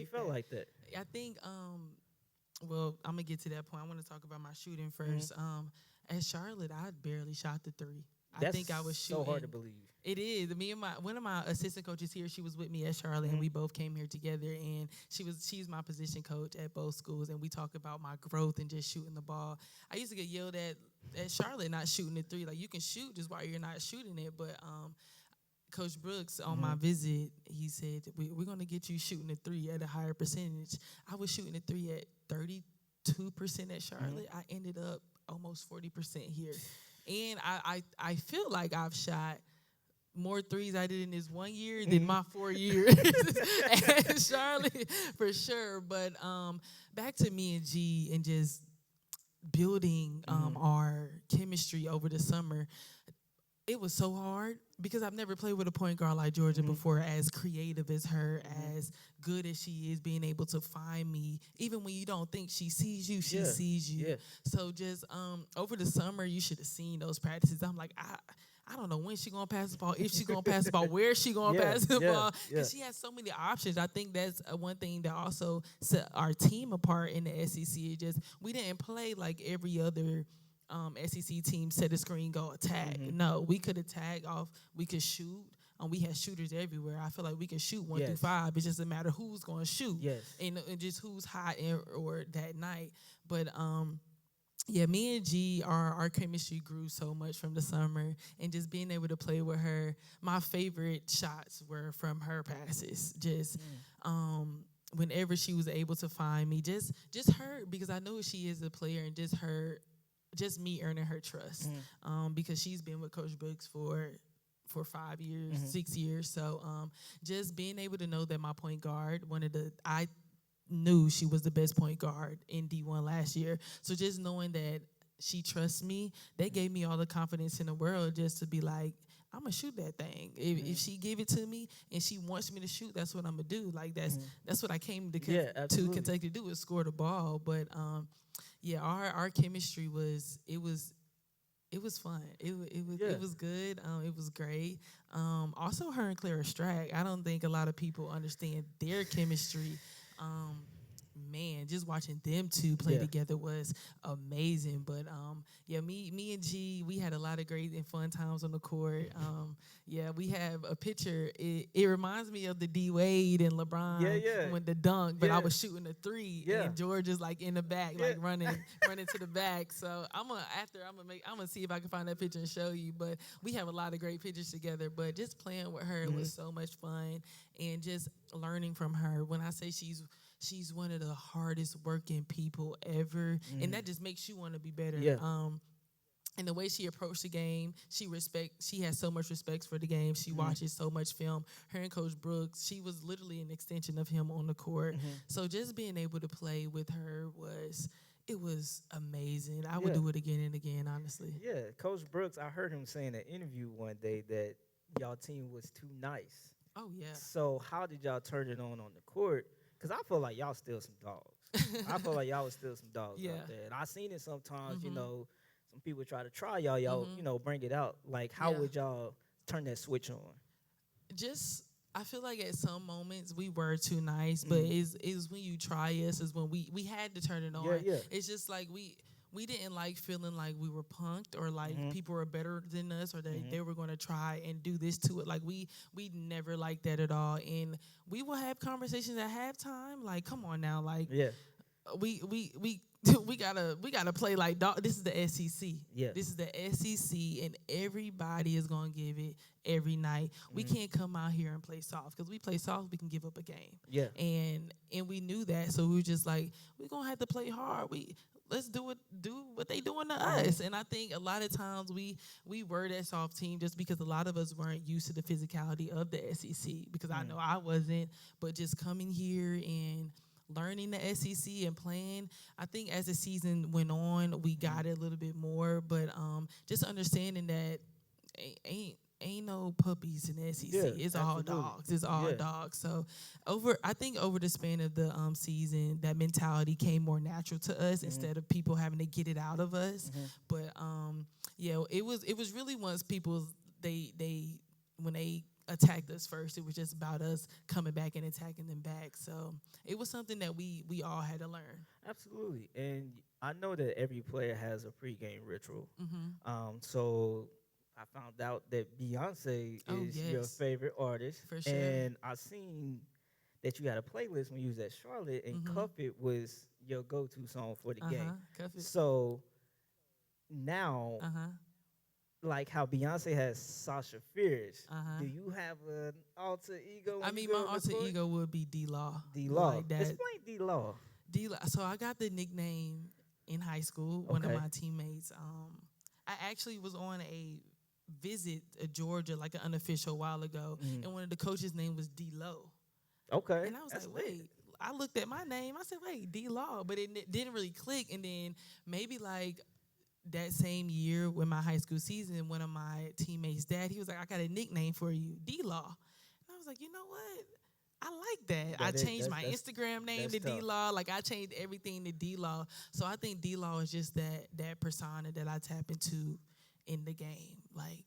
appreciate felt that. like that. I think well, I'm gonna get to that point. I want to talk about my shooting Hmm. first. At Charlotte, I barely shot the three. I That's think I was so hard to shooting. believe. It is. Me and my one of my assistant coaches here, she was with me at Charlotte, and Hmm. we both came here together. And she's my position coach at both schools, and we talk about my growth and just shooting the ball. I used to get yelled at Charlotte not shooting the three. Like, you can shoot, just why you're not shooting it. But Coach Brooks, on Hmm. my visit, he said, we're going to get you shooting a three at a higher percentage. I was shooting a three at 32% at Hmm. Charlotte. I ended up almost 40% here. And I feel like I've shot more threes I did in this 1 year than Hmm. my 4 years at Charlotte, for sure. But back to me and G and just building Hmm. our chemistry over the summer. It was so hard because I've never played with a point guard like Georgia Hmm. before, as creative as her, Hmm. as good as she is, being able to find me. Even when you don't think she sees you, she Yeah. sees you. Yeah. So just over the summer, you should have seen those practices. I'm like, I don't know when she gonna pass the ball, if she gonna pass the ball, where she gonna Yeah. pass the Yeah. ball, Yeah. because she has so many options. I think that's one thing that also set our team apart in the SEC. It just, we didn't play like every other SEC team, set a screen, go attack. Hmm. No, we could attack off, we could shoot. We had shooters everywhere. I feel like we can shoot one through Yes. five. It's just a matter who's going to shoot, Yes. and just who's hot or that night. But yeah, me and G, our chemistry grew so much from the summer, and just being able to play with her. My favorite shots were from her passes. Just Mm. whenever she was able to find me, just her, because I know who she is as a player, and just me earning her trust, Mm. because she's been with Coach Brooks for 5 years, Hmm. 6 years. So just being able to know that my point guard, I knew she was the best point guard in D1 last year. So just knowing that she trusts me, that gave me all the confidence in the world, just to be like, I'm gonna shoot that thing. If Hmm. she give it to me and she wants me to shoot, that's what I'm gonna do. Like, Hmm. that's what I came to Yeah, to absolutely. Kentucky to do, is score the ball. But yeah, our chemistry was fun. Yeah. It was good. It was great. Also, her and Clara Strack. I don't think a lot of people understand their chemistry. Um, Man, just watching them two play Yeah. together was amazing. But yeah, me and G, we had a lot of great and fun times on the court. Yeah, we have a picture. It reminds me of the D Wade and Yeah. LeBron Yeah. when the dunk, but I Yeah. was shooting a three, Yeah. and George is like in the back, Yeah. like running to the back. So I'm gonna see if I can find that picture and show you. But we have a lot of great pictures together. But just playing with her Hmm. was so much fun, and just learning from her. When I say she's one of the hardest working people ever, and Hmm. that just makes you want to be better. Yeah. And the way she approached the game, she has so much respect for the game. She Hmm. watches so much film. Her and Coach Brooks, she was literally an extension of him on the court. Hmm. So just being able to play with her it was amazing. I would Yeah. do it again and again, honestly. Yeah. Coach Brooks, I heard him say in an interview one day that y'all team was too nice. Oh yeah. So how did y'all turn it on the court? Because I feel like y'all still some dogs. I feel like y'all was still some dogs Yeah. out there. And I seen it sometimes, Mhm. some people try to try y'all, Mhm. bring it out. Like, how Yeah. would y'all turn that switch on? Just I feel like at some moments we were too nice, but Mm. is when you try us is when we had to turn it Yeah, on. yeah. It's just like we didn't like feeling like we were punked or like Mhm. people were better than us or Mhm. they were going to try and do this to it. Like we never liked that at all. And we will have conversations at halftime. Like, come on now, like Yeah. we we gotta play like dog. This is the SEC. Yeah. This is the SEC, and everybody is gonna give it every night. We Mhm. can't come out here and play soft because we play soft, we can give up a game. Yeah. And we knew that, so we were just like, we're gonna have to play hard. Let's do what they doing to Mhm. us. And I think a lot of times we were that soft team just because a lot of us weren't used to the physicality of the SEC. Because I Mm. know I wasn't, but just coming here and learning the SEC and playing. I think as the season went on, we got it a little bit more, but just understanding that ain't no puppies in the SEC. Yeah. It's all Absolutely. dogs. It's all Yeah. dogs. So I think over the span of the season, that mentality came more natural to us Mhm. instead of people having to get it out of us. Mhm. But yeah, it was really once people they when they attacked us first, it was just about us coming back and attacking them back. So it was something that we all had to learn. Absolutely. And I know that every player has a pregame ritual. Hmm. So I found out that Beyonce Oh is your yes, favorite artist, for sure. and I seen that you had a playlist when you was at Charlotte, and Hmm. "Cuff It" was your go-to song for the Uh huh. game. Cuff it. So now, Uh huh. like how Beyonce has Sasha Fierce, Uh huh. do you have an alter ego I when you mean, my go on the alter court? ego would be D Law, D Law. like that. Explain D Law. D Law. So I got the nickname in high school. One of Okay. my teammates. I actually was on a visit to Georgia, like an unofficial while ago, Mm. and one of the coaches' name was D Low. Okay. And I was That's like, lit. wait. I looked at my name. I said, wait, D Law, but it didn't really click. And then maybe like that same year when my high school season, one of my teammates' dad, he was like, I got a nickname for you, D Law. And I was like, you know what? I like that. I That is changed my that's Instagram name that's to D tough. Law. Like I changed everything to D Law. So I think D Law is just that persona that I tap into in the game. Like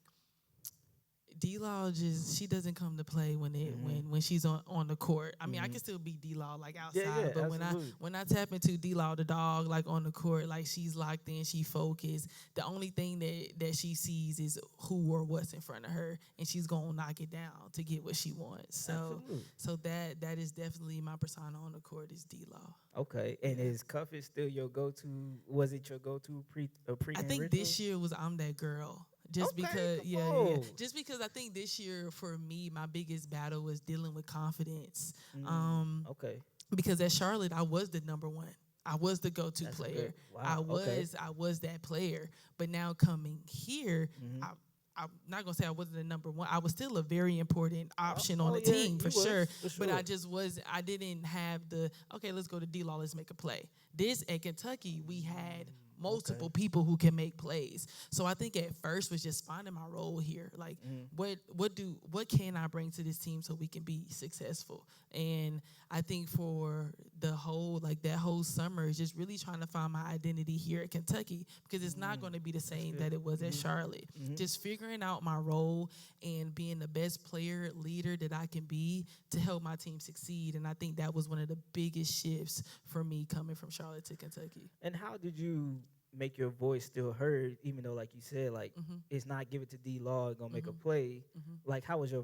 D Law just she doesn't come to play when it Hmm. when she's on the court. I mean, I Hmm. can still be D Law like Yeah, yeah, outside, but absolutely. when I tap into D Law the dog like on the court, like she's locked in, she focused. The only thing that she sees is who or what's in front of her, and she's gonna knock it down to get what she wants. Absolutely. So that is definitely my persona on the court is D Law. Okay. And Yeah. is Cuff It still your go-to? Was it your go-to I pregame think ritual? this year was I'm that girl. Just Okay, because, come yeah. on. Just because I think this year for me, my biggest battle was dealing with confidence. Mm, Um, okay. because at Charlotte, I was the number one. I was the go-to That's a good. player. I Wow. Okay. was I was that player. But now coming here, Hmm. I, I'm not gonna say I wasn't the number one. I was still a very important option on Oh the yeah, team for you sure. was for But sure. I didn't have the okay. Let's go to D Law. Let's make a play. This at Kentucky, we had Okay. multiple people who can make plays. So I think at first was just finding my role here. Like Mm. what can I bring to this team so we can be successful? And I think for the whole like that whole summer is just really trying to find my identity here at Kentucky because it's not going to be the same good. that it was at Mhm. Charlotte. Mhm. Just figuring out my role and being the best player leader that I can be to help my team succeed. And I think that was one of the biggest shifts for me coming from Charlotte to Kentucky. And how did you make your voice still heard, even though, like you said, like Hmm. it's not give it to D Law, gonna make a Hmm. play? Hmm. Like, how was your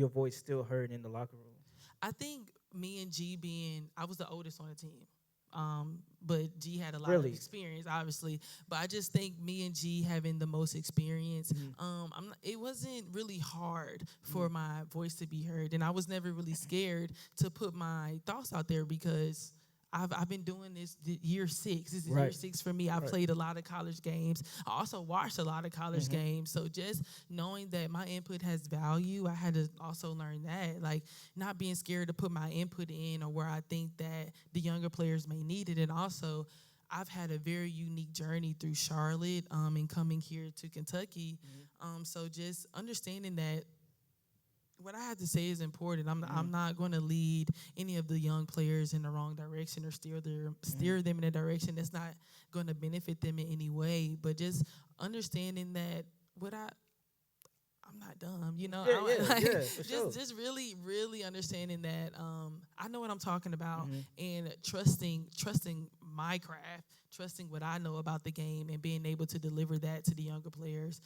voice still heard in the locker room? I think me and G being, I was the oldest on the team. But G had a lot of Really? experience, obviously. But I just think me and G having the most experience, Mhm. it wasn't really hard for my voice to be heard, and I was never really scared to put my thoughts out there because I've been doing this year six. This is year Right. six for me. I Right. played a lot of college games. I also watched a lot of college Mhm. games. So just knowing that my input has value, I had to also learn that. Like not being scared to put my input in or where I think that the younger players may need it. And also I've had a very unique journey through Charlotte and coming here to Kentucky. Mhm. So just understanding that what I have to say is important. I'm Mhm. not going to lead any of the young players in the wrong direction or steer them in a direction that's not going to benefit them in any way. But just understanding that what I'm not dumb, you know. Yeah, yeah, Like yeah, for sure. just really really understanding that I know what I'm talking about, Hmm. and trusting my craft, trusting what I know about the game, and being able to deliver that to the younger players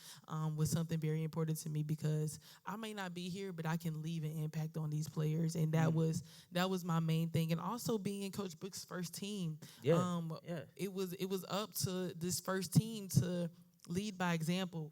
was something very important to me, because I may not be here, but I can leave an impact on these players, and that was my main thing. And also being Coach Book's first team, Yeah, um, yeah. it was up to this first team to lead by example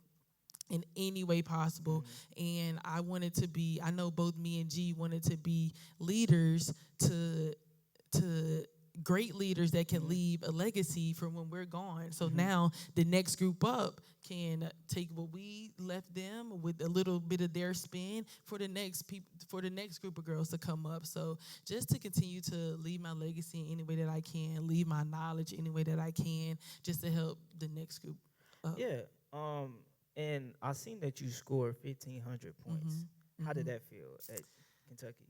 in any way possible. Hmm. And I know both me and G wanted to be leaders, to great leaders that can Hmm. leave a legacy for when we're gone. So Hmm. now the next group up can take what we left them with a little bit of their spin for the next people, for the next group of girls to come up. So just to continue to leave my legacy in any way that I can, leave my knowledge any way that I can, just to help the next group up. Yeah. Um, and I seen that you scored 1,500 points. Mm-hmm. How did Mm-hmm. that feel at Kentucky?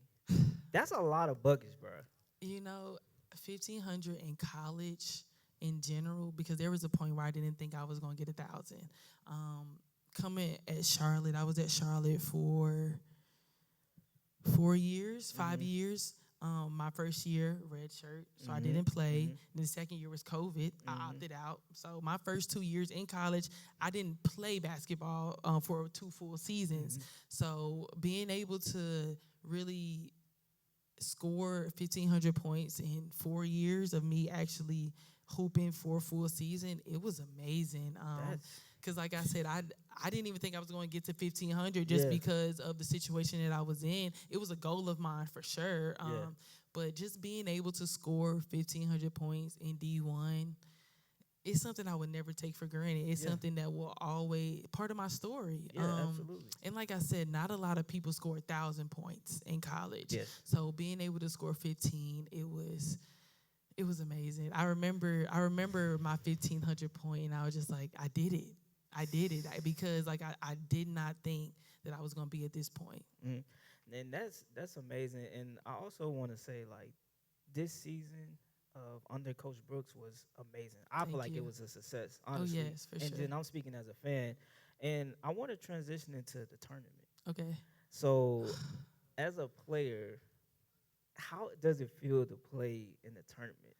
That's a lot of buckets, bro. You know, 1,500 in college in general, because there was a point where I didn't think I was going to get 1,000. Um, Coming at Charlotte, I was at Charlotte for 4 years, five Hmm. years. My first year, red shirt, so I Hmm. didn't play. Hmm. The second year was COVID. I Hmm. opted out. So my first 2 years in college, I didn't play basketball for 2 full seasons. Hmm. So being able to really score 1,500 points in 4 years of me actually hooping for a full season, it was amazing. That's Because like I said, I didn't even think I was going to get to 1,500 just yeah, because of the situation that I was in. It was a goal of mine for sure. yeah, But just being able to score 1,500 points in D1, it's something I would never take for granted. It's yeah, something that will always part of my story. yeah, absolutely. And like I said, not a lot of people score 1,000 points in college. Yes. So being able to score 15, it was amazing. I remember my 1,500 point, and I was just like, I did it. Because like I did not think that I was gonna be at this point. Mm. And that's amazing. And I also want to say, like, this season of under Coach Brooks was amazing. I feel Thank like it you. was a success, Oh honestly. yes, for And sure. then I'm speaking as a fan, and I want to transition into the tournament. Okay. So, as a player, how does it feel to play in the tournament?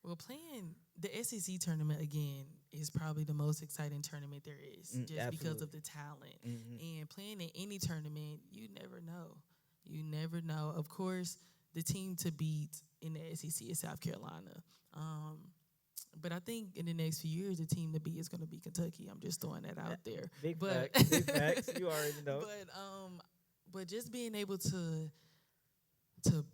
Well, playing the SEC tournament again is probably the most exciting tournament there is, just because Absolutely. of the talent. Hmm. And playing in any tournament, you never know. You never know. Of course, the team to beat in the SEC is South Carolina. Um, but I think in the next few years, the team to beat is going to be Kentucky. I'm just throwing that out there. Big But facts. Big facts. You already know. but just being able to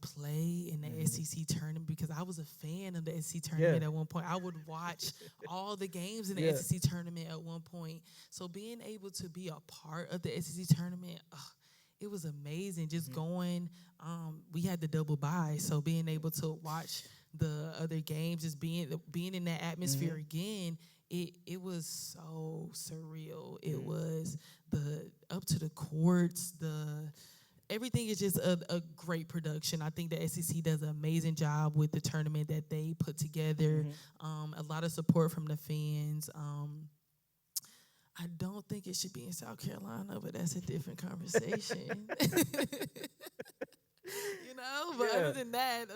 play in the Hmm. SEC tournament, because I was a fan of the SEC Yeah. tournament at one point. I would watch all the games in the Yeah. SEC tournament at one point. So being able to be a part of the SEC tournament, it was amazing. Just Mhm. going, we had the double bye, so being able to watch the other games, just being in that atmosphere Mhm. again. It was so surreal. It Mhm. was the up to the courts, the everything is just a great production. I think the SEC does an amazing job with the tournament that they put together. A lot of support from the fans. I don't think it should be in South Carolina, but that's a different conversation. But Yeah. other than that,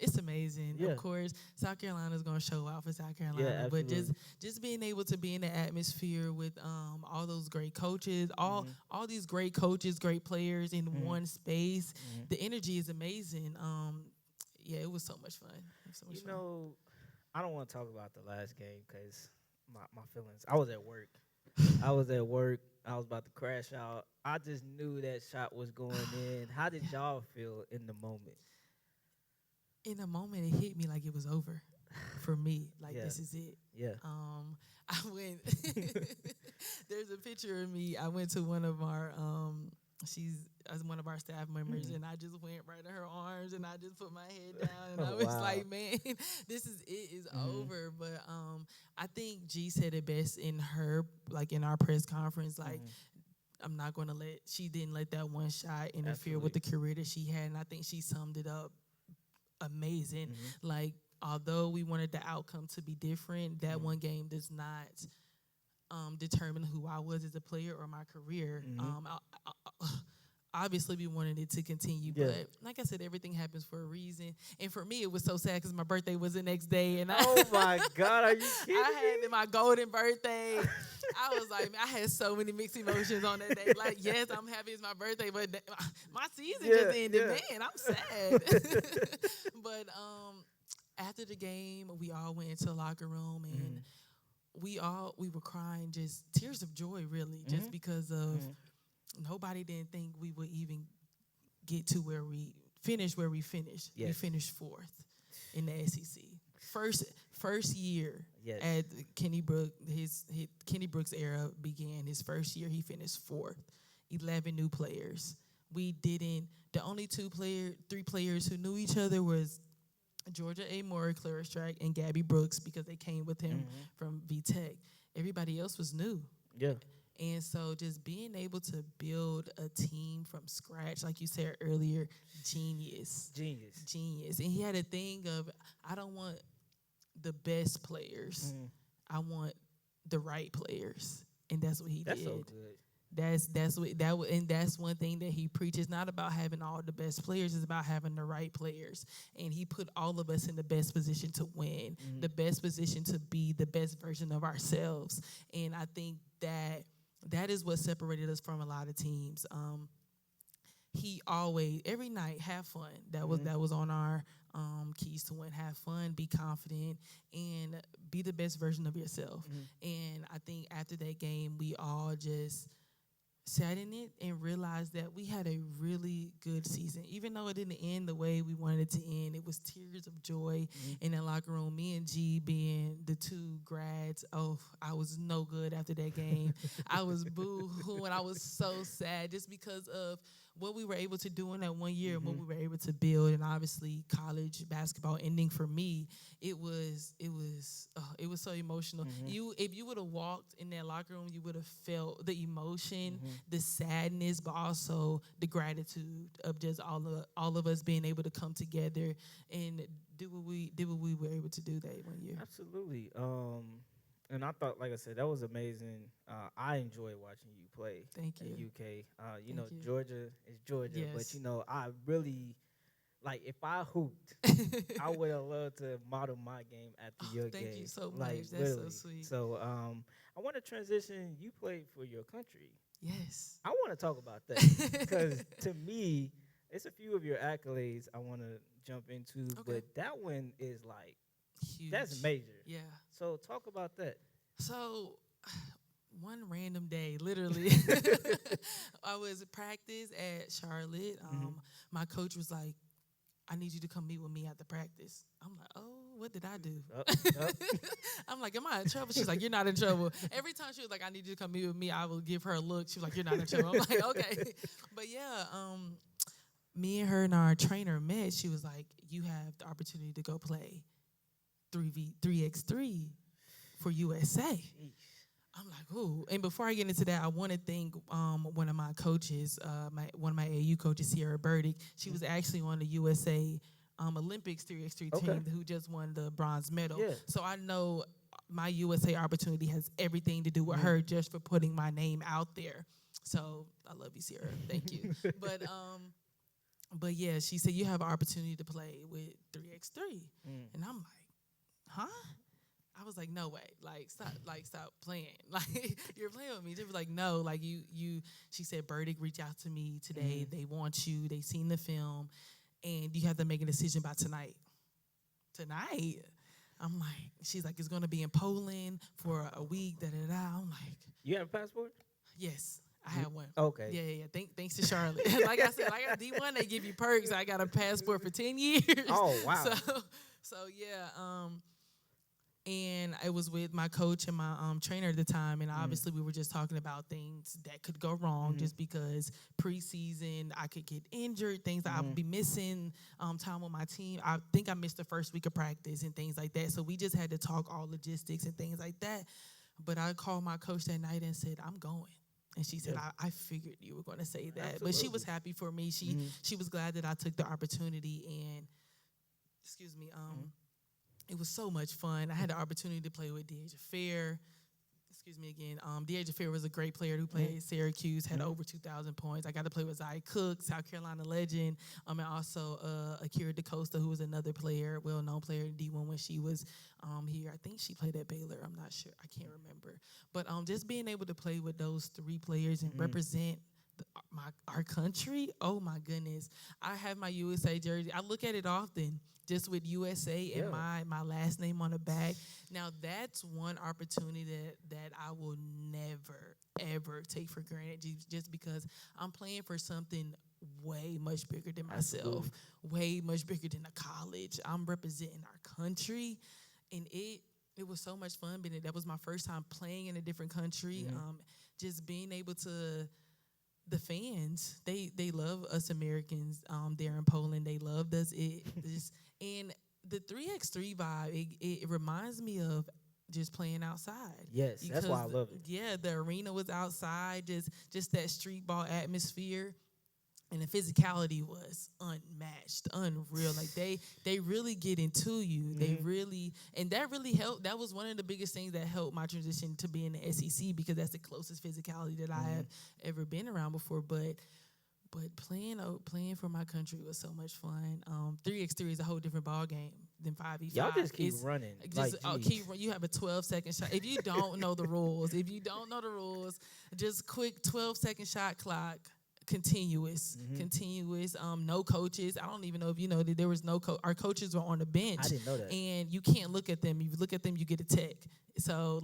it's amazing. Yeah. Of course, South Carolina's gonna show out for South Carolina, but just absolutely. just being able to be in the atmosphere with all those great coaches, Mhm. all these great coaches, great players in Mhm. one space, Mhm. the energy is amazing. Yeah, it was so much fun. It was so much You fun. know, I don't want to talk about the last game because my feelings. I was at work. I was at work. I was about to crash out. I just knew that shot was going in. How did Yeah. y'all feel in the moment? In a moment, it hit me like it was over for me. Like Yeah. this is it. Yeah. I went. There's a picture of me. I went to one of our. She's as one of our staff members, Mhm. and I just went right in her arms, and I just put my head down, and I Oh, was wow. like, "Man, this is it. Is Mhm. over." But I think G said it best in her, like in our press conference, like. Mhm. I'm not going to she didn't let that one shot interfere with Absolutely. the career that she had. And I think she summed it up amazing. Mhm. Like, although we wanted the outcome to be different, that Mhm. one game does not determine who I was as a player or my career. Obviously, we wanted it to continue, Yeah. but like I said, everything happens for a reason. And for me, it was so sad because my birthday was the next day, and Oh my God, are you kidding I me? had my golden birthday. I was like, man, I had so many mixed emotions on that day. Like, yes, I'm happy it's my birthday, but my season Yeah, just ended. yeah. Man, I'm sad. But after the game, we all went into the locker room and we were crying, just tears of joy, really, just because of nobody didn't think we would even get to where we finished. We Yes. finished fourth in the SEC. First year Yes. at Kenny Brooks era began. His first year, he finished fourth. 11 new players. We didn't. The only three players who knew each other was Georgia A. Moore, Clara Strack, and Gabby Brooks because they came with him from VTech. Everybody else was new. Yeah. And so just being able to build a team from scratch, like you said earlier, genius. And he had a thing of, I don't want the best players. I want the right players. And that's what he That's did. so good. That's one thing that he preaches. Not about having all the best players, it's about having the right players. And he put all of us in the best position to win, the best position to be the best version of ourselves. And I think that is what separated us from a lot of teams. He always, every night, have fun. That was on our keys to win. Have fun, be confident, and be the best version of yourself. And I think after that game, we all just sat in it and realized that we had a really good season. Even though it didn't end the way we wanted it to end, it was tears of joy in the locker room. Me and G being the two grads, I was no good after that game. I was boo-hoo, and I was so sad just because of what we were able to do in that 1 year and what we were able to build. And obviously college basketball ending for me, it was so emotional. If you would have walked in that locker room, you would have felt the emotion, the sadness, but also the gratitude of just all of us being able to come together and do what we were able to do that 1 year. Absolutely. And I thought, like I said, that was amazing. I enjoy watching you play. Thank you. At UK. Thank you. Georgia is Georgia, Yes. but I really like if I hooped, I would have loved to model my game after your game. Thank you so much. Like, That's literally. so sweet. So I want to transition. You played for your country. Yes. I want to talk about that because to me, it's a few of your accolades I want to jump into, but that one is like Huge. that's major. Yeah. So talk about that. So, one random day, literally, I was at practice at Charlotte. My coach was like, I need you to come meet with me after practice. I'm like, oh, what did I do? I'm like, am I in trouble? She's like, you're not in trouble. Every time she was like, I need you to come meet with me, I would give her a look. She was like, you're not in trouble. I'm like, okay. But yeah, me and her and our trainer met. She was like, you have the opportunity to go play 3x3 for USA. I'm like, ooh. And before I get into that, I want to thank one of my coaches, one of my AU coaches, Sierra Burdick. She was actually on the USA Olympics 3x3 team who just won the bronze medal. Yeah. So I know my USA opportunity has everything to do with her just for putting my name out there. So I love you, Sierra. Thank you. But yeah, she said, you have an opportunity to play with 3x3. And I'm like, huh? I was like, no way. Stop playing. Like, you're playing with me. She was like, no, like she said, Burdick reached out to me today. They want you. They seen the film. And you have to make a decision by tonight. Tonight? I'm like, she's like, it's going to be in Poland for a week, da-da-da. I'm like. You have a passport? Yes. I have one. Okay. Yeah. Thanks to Charlotte. Like I said, like D1, they give you perks. I got a passport for 10 years. Oh, wow. So yeah. And I was with my coach and my trainer at the time, and obviously we were just talking about things that could go wrong just because preseason I could get injured, things that I would be missing time with my team. I think I missed the first week of practice and things like that. So we just had to talk all logistics and things like that. But I called my coach that night and said, I'm going. And she said, I figured you were going to say that. Absolutely. But she was happy for me. She was glad that I took the opportunity. And, it was so much fun. I had the opportunity to play with Deja Fair, excuse me again. D'Angelo Fair was a great player who played at Syracuse, had over 2,000 points. I got to play with Zaya Cook, South Carolina legend, and also Akira DaCosta, who was another player, well-known player in D1 when she was here. I think she played at Baylor. I'm not sure. I can't remember. But just being able to play with those three players and represent our country, oh my goodness. I have my USA jersey. I look at it often, just with USA and my last name on the back. Now that's one opportunity that I will never ever take for granted, just because I'm playing for something way much bigger than myself, way much bigger than a college. I'm representing our country, and it was so much fun. That was my first time playing in a different country. Just being able to, the fans, they love us Americans there in Poland. They loved us. And the 3x3 vibe, it reminds me of just playing outside. Yes, that's why I love it. Yeah, the arena was outside, just that street ball atmosphere. And the physicality was unmatched, unreal. Like they really get into you. They really, and that really helped. That was one of the biggest things that helped my transition to being the SEC, because that's the closest physicality that I have ever been around before. But playing for my country was so much fun. 3x3 is a whole different ball game than 5v5. Y'all just keep running. You have a 12-second shot. If you don't know the rules, just quick 12-second shot clock. Continuous, no coaches. I don't even know if you know that there was no our coaches were on the bench. I didn't know that. And you can't look at them. If you look at them, you get a tech. So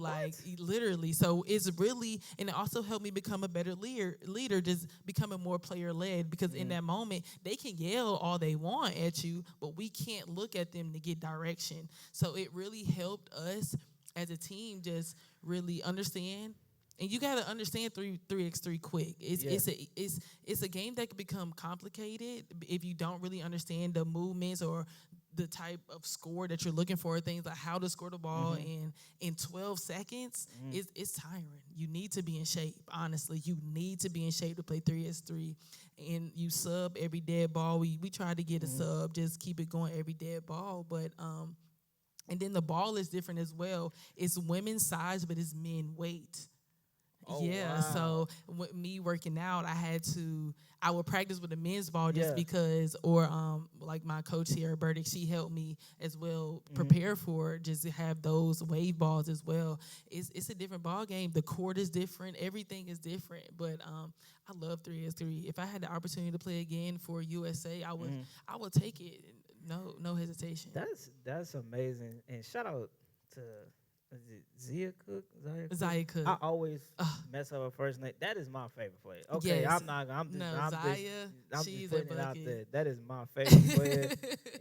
literally, so it's really, and it also helped me become a better leader, just becoming more player led, because in that moment they can yell all they want at you, but we can't look at them to get direction. So it really helped us as a team just really understand. And you got to understand 3x3 quick. It's a game that can become complicated if you don't really understand the movements or the type of score that you're looking for. Things like how to score the ball in 12 seconds. It's tiring. You need to be in shape. Honestly, you need to be in shape to play 3x3. And you sub every dead ball. We try to get a sub, just keep it going every dead ball. But and then the ball is different as well. It's women's size, but it's men weight. Oh, yeah, wow. So with me working out, I would practice with the men's ball just because, or like my coach here, Burdick, she helped me as well prepare for it, just to have those wave balls as well. It's a different ball game. The court is different. Everything is different. But I love 3x3. If I had the opportunity to play again for USA, I would take it. No hesitation. That's amazing. And shout out to. Is it Zia Cook? Zaya Cook. I always mess up her first name. That is my favorite player. Okay, yes. I'm just she's putting a it out bucket. there. That is my favorite player.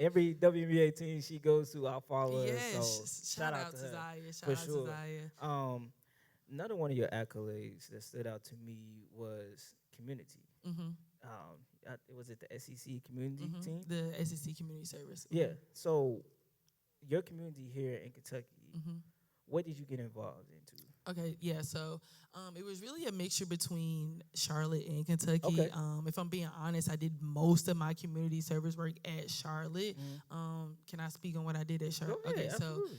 Every WNBA team she goes to, I follow her. So shout out to her. Zaya. Shout out to Zaya. Another one of your accolades that stood out to me was community. Was it the SEC community team? The SEC Community Service. Yeah. So your community here in Kentucky. What did you get involved into? Okay, yeah, so it was really a mixture between Charlotte and Kentucky. Okay. If I'm being honest, I did most of my community service work at Charlotte. Can I speak on what I did at Charlotte? Go ahead, absolutely.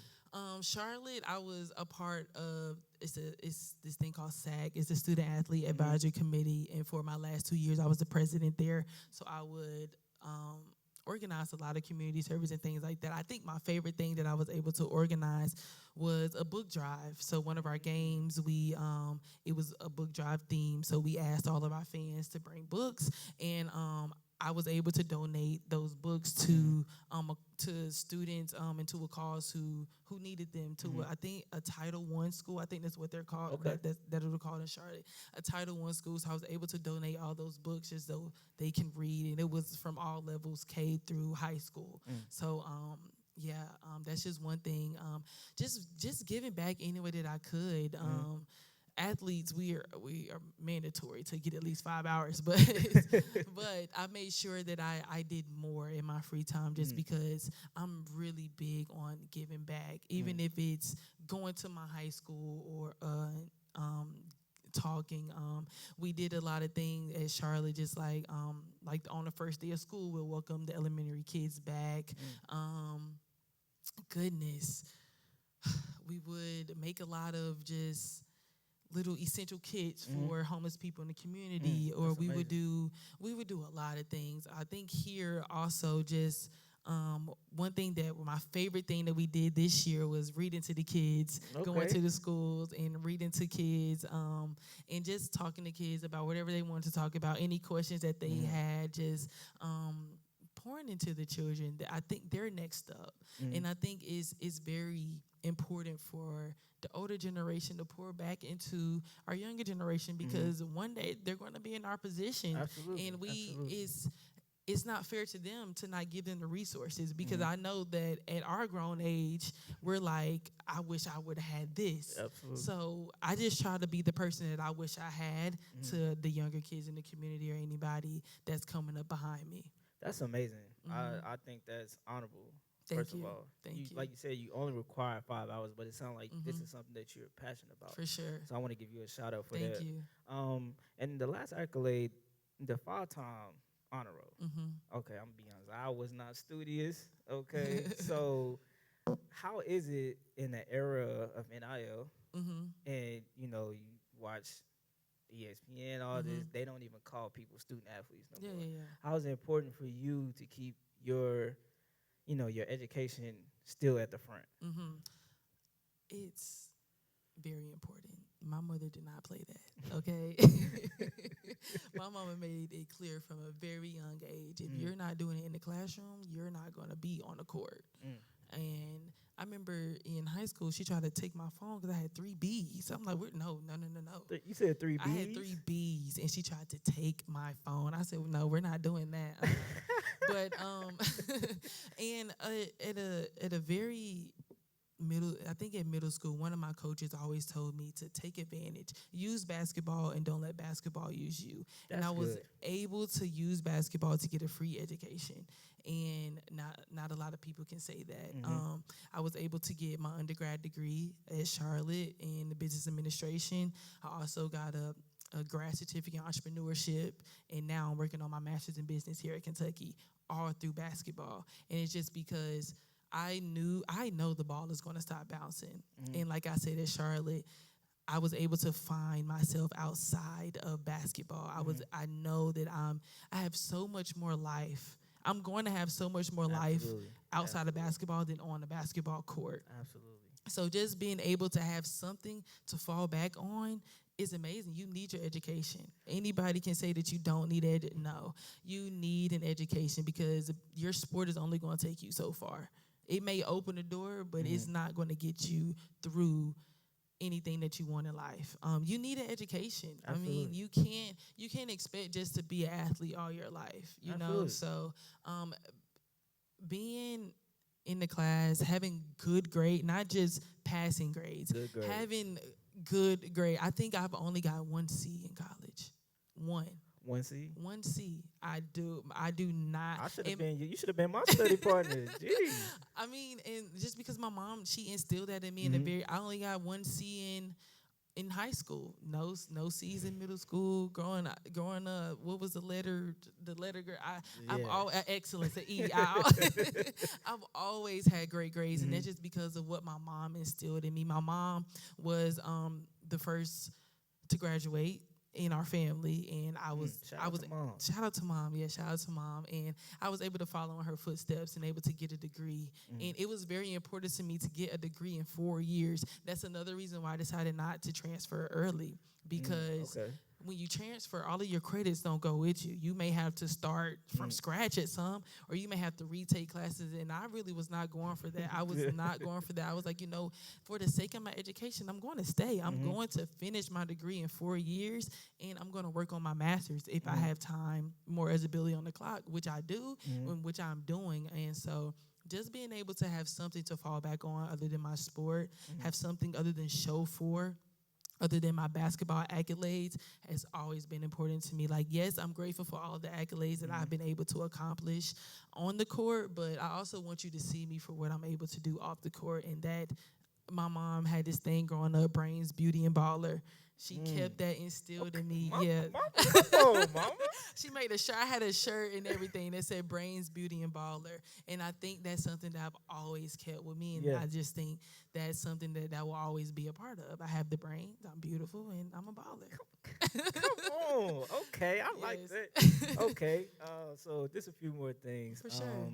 Charlotte, I was a part of, it's this thing called SAC. It's the Student Athlete Advisory Committee, and for my last 2 years, I was the president there. So I would organized a lot of community service and things like that. I think my favorite thing that I was able to organize was a book drive. So one of our games, it was a book drive theme. So we asked all of our fans to bring books, and I was able to donate those books to students and to a cause who needed them, to I think a Title I school. I think that's what they're called. Okay. That are called in Charlotte, a Title I school. So I was able to donate all those books just so they can read, and it was from all levels, K through high school. So that's just one thing. Just giving back any way that I could. Athletes, we are mandatory to get at least 5 hours, but but I made sure that I did more in my free time, just because I'm really big on giving back, even if it's going to my high school or talking. We did a lot of things at Charlotte, just like on the first day of school, we'll welcome the elementary kids back. Goodness, we would make a lot of just little essential kits Mhm. for homeless people in the community, or That's amazing. we would do a lot of things. I think here also just one thing that my favorite thing that we did this year was reading to the kids, going Okay. to the schools and reading to kids, and just talking to kids about whatever they wanted to talk about, any questions that they Mhm. had, just pouring into the children. I think they're next up, Mhm. and I think is very important for the older generation to pour back into our younger generation, Mhm. because one day they're going to be in our position, Absolutely. and we Absolutely. is it's not fair to them to not give them the resources, because Mhm. I know that at our grown age, we're like, I wish I would have had this. Absolutely. So I just try to be the person that I wish I had Mhm. to the younger kids in the community or anybody that's coming up behind me. That's amazing. Hmm. I think that's honorable. First Thank of you. all, you Thank you. like you said, you only require 5 hours, but it sounds like this Hmm. is something that you're passionate about. For sure. So I want to give you a shout out for Thank that. you. And the last accolade, the 5-time honor roll. Hmm. Okay, I'm gonna be honest. I was not studious. Okay, so how is it in the era of NIL, Hmm. and you watch ESPN, all this? Hmm. They don't even call people student athletes no Yeah, more. yeah, yeah. How is it important for you to keep your education still at the front? Hmm. It's very important. My mother did not play that. Okay. My mama made it clear from a very young age, if Mm, you're not doing it in the classroom, you're not going to be on the court. mm. And I remember in high school, she tried to take my phone because I had three B's. I'm like, no, no, no, no, no. You said three I had B's. three B's, and she tried to take my phone. I said, well, no, we're not doing that. But and at a very middle, I think at middle school, one of my coaches always told me to take advantage, use basketball, and don't let basketball use you. And That's I was good. able to use basketball to get a free education, and not a lot of people can say that. Mm-hmm. I was able to get my undergrad degree at Charlotte in the business administration. I also got a grad certificate in entrepreneurship, and now I'm working on my master's in business here at Kentucky, all through basketball. And it's just because I know the ball is going to stop bouncing. Mm-hmm. And like I said at Charlotte, I was able to find myself outside of basketball. Mm-hmm. I know that I have so much more life. I'm going to have so much more life Absolutely. outside of Absolutely. basketball than on the basketball court. Absolutely. So just being able to have something to fall back on is amazing. You need your education. Anybody can say that you don't need no. You need an education, because your sport is only going to take you so far. It may open the door, but Mm-hmm. it's not going to get you through anything that you want in life. You need an education. I mean, Absolutely. you can't expect just to be an athlete all your life. You know, Absolutely. so being in the class, having good grade, not just passing grades, Good grades. having good grade. I think I've only got one C in college. One. 1C. One C. I do not. I should have and- been you. You should have been my study partner. Jeez. I mean, and just because my mom, she instilled that in me in a Mhm. very. I only got one C in high school. No C's in middle school. Growing up, what was the letter? The letter grade. I'm Yeah. all excellence at E. I've always had great grades, and that's just because of what my mom instilled in me. My mom was the first to graduate in our family, and Shout I out was to mom. shout out to mom. Yeah, shout out to mom. And I was able to follow in her footsteps and able to get a degree. And it was very important to me to get a degree in 4 years. That's another reason why I decided not to transfer early, because Okay. when you transfer, all of your credits don't go with you. You may have to start from scratch at some, or you may have to retake classes. And I really was not going for that. I was not going for that. I was like, for the sake of my education, I'm going to stay. I'm going to finish my degree in 4 years, and I'm going to work on my master's if I have time, more eligibility on the clock, which I do, and which I'm doing. And so just being able to have something to fall back on other than my sport, have something other than show for, other than my basketball accolades, has always been important to me. Like, yes, I'm grateful for all the accolades that I've been able to accomplish on the court, but I also want you to see me for what I'm able to do off the court. And that my mom had this thing growing up, brains, beauty, and baller. She kept that instilled in me. Mama, Yeah. mama, come on, mama. She made a shirt. I had a shirt and everything that said brains, beauty, and baller. And I think that's something that I've always kept with me. And Yeah. I just think that's something that will always be a part of. I have the brains, I'm beautiful, and I'm a baller. Come on. Okay, I like Yes. that. Okay. So just a few more things. For sure.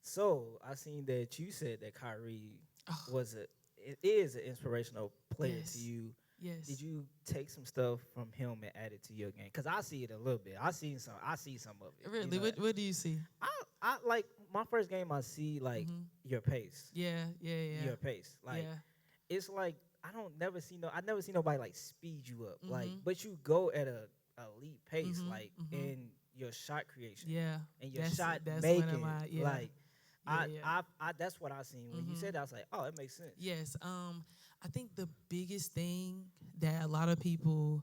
So I seen that you said that Kyrie Oh, it is an inspirational player to yes. you. Yes. Did you take some stuff from him and add it to your game? Cause I see it a little bit. I see some of it. Really? You know? What do you see? I like my first game. I see like Mhm. your pace. Yeah. Your pace. Like Yeah. it's like I never see nobody like speed you up. Like, Mhm. but you go at a elite pace, Mhm. like Mhm. in your shot creation Yeah. and your That's shot that's one of making. my Like yeah. I that's what I seen when you Mhm. said that. I was like, oh, it makes sense. Yes. I think the biggest thing that a lot of people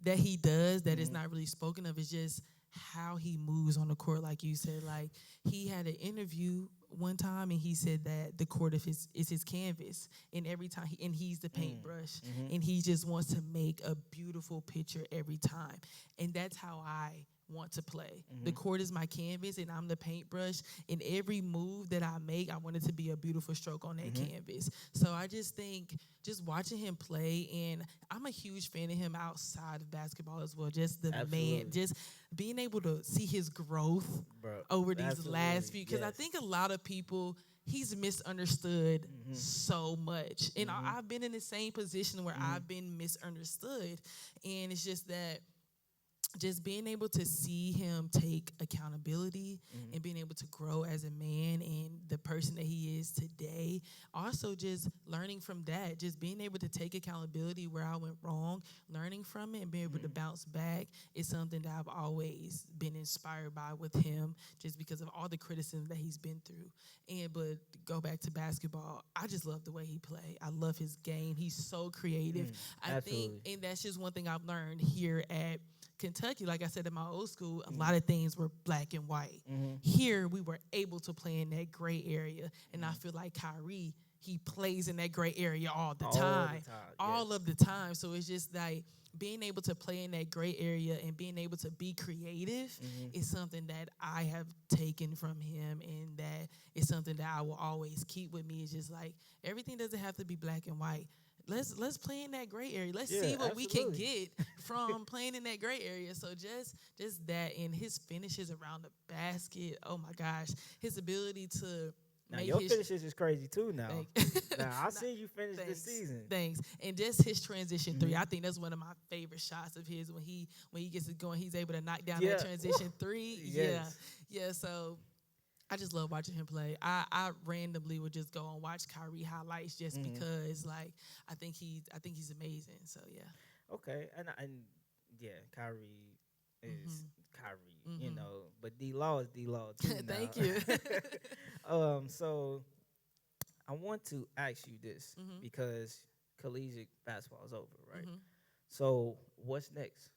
that he does that is Mhm. not really spoken of is just how he moves on the court. Like you said, like he had an interview one time and he said that the court is his canvas, and every time and he's the paintbrush, Mhm. and he just wants to make a beautiful picture every time, and that's how I want to play. The Mhm. court is my canvas and I'm the paintbrush, and every move that I make I want it to be a beautiful stroke on that Mhm. canvas. So I just think just watching him play, and I'm a huge fan of him outside of basketball as well, just the man, Absolutely. just being able to see his growth Bro. over these last Absolutely. few, because I Yes. think a lot of people, he's misunderstood Mhm. so much, and Mhm. I've been in the same position where Mhm. I've been misunderstood, and it's just that just being able to see him take accountability Mhm. and being able to grow as a man and the person that he is today. Also, just learning from that, just being able to take accountability where I went wrong, learning from it and being able to Mhm. bounce back is something that I've always been inspired by with him, just because of all the criticism that he's been through. And but go back to basketball, I just love the way he play. I love his game. He's so creative. I think, Absolutely. and that's just one thing I've learned here at Kentucky. Like I said, in my old school, a lot of things were black and white. Mhm. Here, we were able to play in that gray area, and I feel like Kyrie, he plays in that gray area all the All the time, time, all yes. of the time. So it's just like being able to play in that gray area and being able to be creative Mhm. is something that I have taken from him, and that is something that I will always keep with me. It's just like everything doesn't have to be black and white. Let's play in that gray area. Let's Yeah, see what we can absolutely. get from playing in that gray area. So just that, and his finishes around the basket. Oh my gosh, his ability to Now make your his finishes is crazy too. Now, thank, now I Nah, see you finish this thanks, season. thanks, and just his transition three. Mhm. I think that's one of my favorite shots of his when he gets it going. He's able to knock down that Yeah. transition three. Yeah, Yes. yeah. So I just love watching him play. I randomly would just go and watch Kyrie highlights just Mhm. because, like, I think he's amazing. So yeah. Okay, and yeah, Kyrie is Mhm. Kyrie, Mhm. but D Law is D Law too now. Thank you. So I want to ask you this Mhm. because collegiate basketball is over, right? Mhm. So what's next?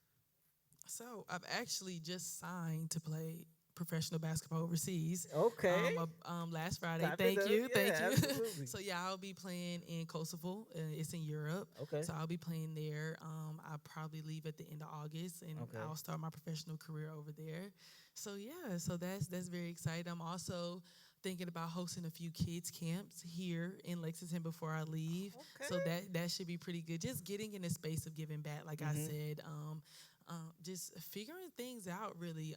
So I've actually just signed to play professional basketball overseas. Okay, Last Friday. clap it Thank up. you, thank Yeah, you. absolutely. So yeah, I'll be playing in Kosovo. It's in Europe. Okay, So I'll be playing there. I'll probably leave at the end of August, and okay. I'll start my professional career over there. So yeah, so that's very exciting. I'm also thinking about hosting a few kids camps here in Lexington before I leave. So Okay. that should be pretty good. Just getting in a space of giving back, like I Mhm. said. Just figuring things out really.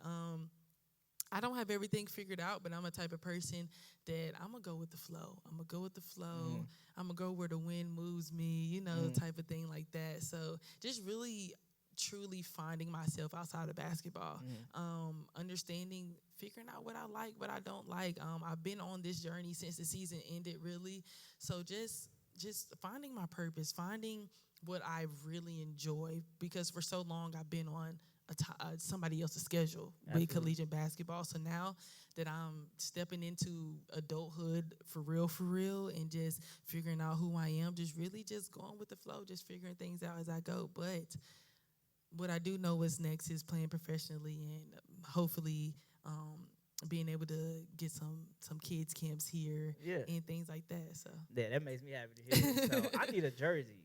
I don't have everything figured out, but I'm a type of person that I'm gonna go with the flow. I'm gonna go with the flow. Mhm. I'm gonna go where the wind moves me, Mhm. type of thing like that. So just really truly finding myself outside of basketball, Mhm. understanding, figuring out what I like, what I don't like. I've been on this journey since the season ended, really. So just finding my purpose, finding what I really enjoy, because for so long I've been on somebody else's schedule with Absolutely. collegiate basketball. So now that I'm stepping into adulthood for real, and just figuring out who I am, just really just going with the flow, just figuring things out as I go. But what I do know is next is playing professionally, and hopefully being able to get some kids camps here Yeah. and things like that. So Yeah, that makes me happy to hear. So I need a jersey.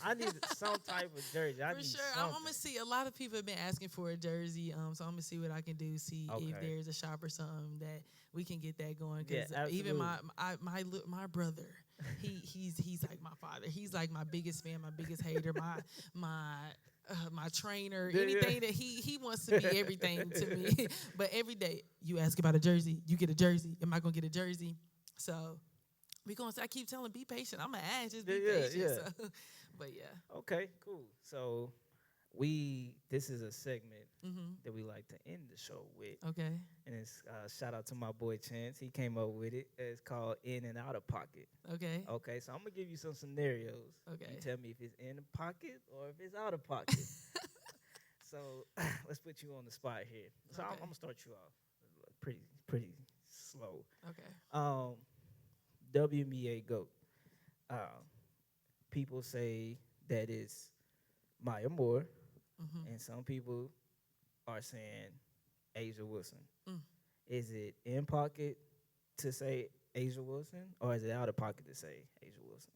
I need some type of jersey. I For need sure. I'm something. gonna see. A lot of people have been asking for a jersey. So I'm gonna see what I can do. See if Okay. there's a shop or something that we can get that going. Yeah, Because even absolutely. my brother, he's like my father. He's like my biggest fan, my biggest hater, my trainer. Yeah, Anything that he wants to be everything to me. But every day you ask about a jersey, you get a jersey. Am I gonna get a jersey? So we gonna. I keep telling, be patient. I'm gonna ask, just be yeah, patient. yeah. So, but yeah. Okay, cool. So this is a segment Mhm. that we like to end the show with, Okay. and it's shout out to my boy Chance. He came up with it. It's called In and Out of Pocket. Okay. Okay, so I'm gonna give you some scenarios. Okay. You tell me if it's in the pocket or if it's out of pocket. So let's put you on the spot here. So I'm Okay. gonna start you off pretty slow. Okay. WNBA GOAT. Uh, people say that it's Maya Moore, Mhm. and some people are saying Asia Wilson. Mm. Is it in pocket to say Asia Wilson, or is it out of pocket to say Asia Wilson?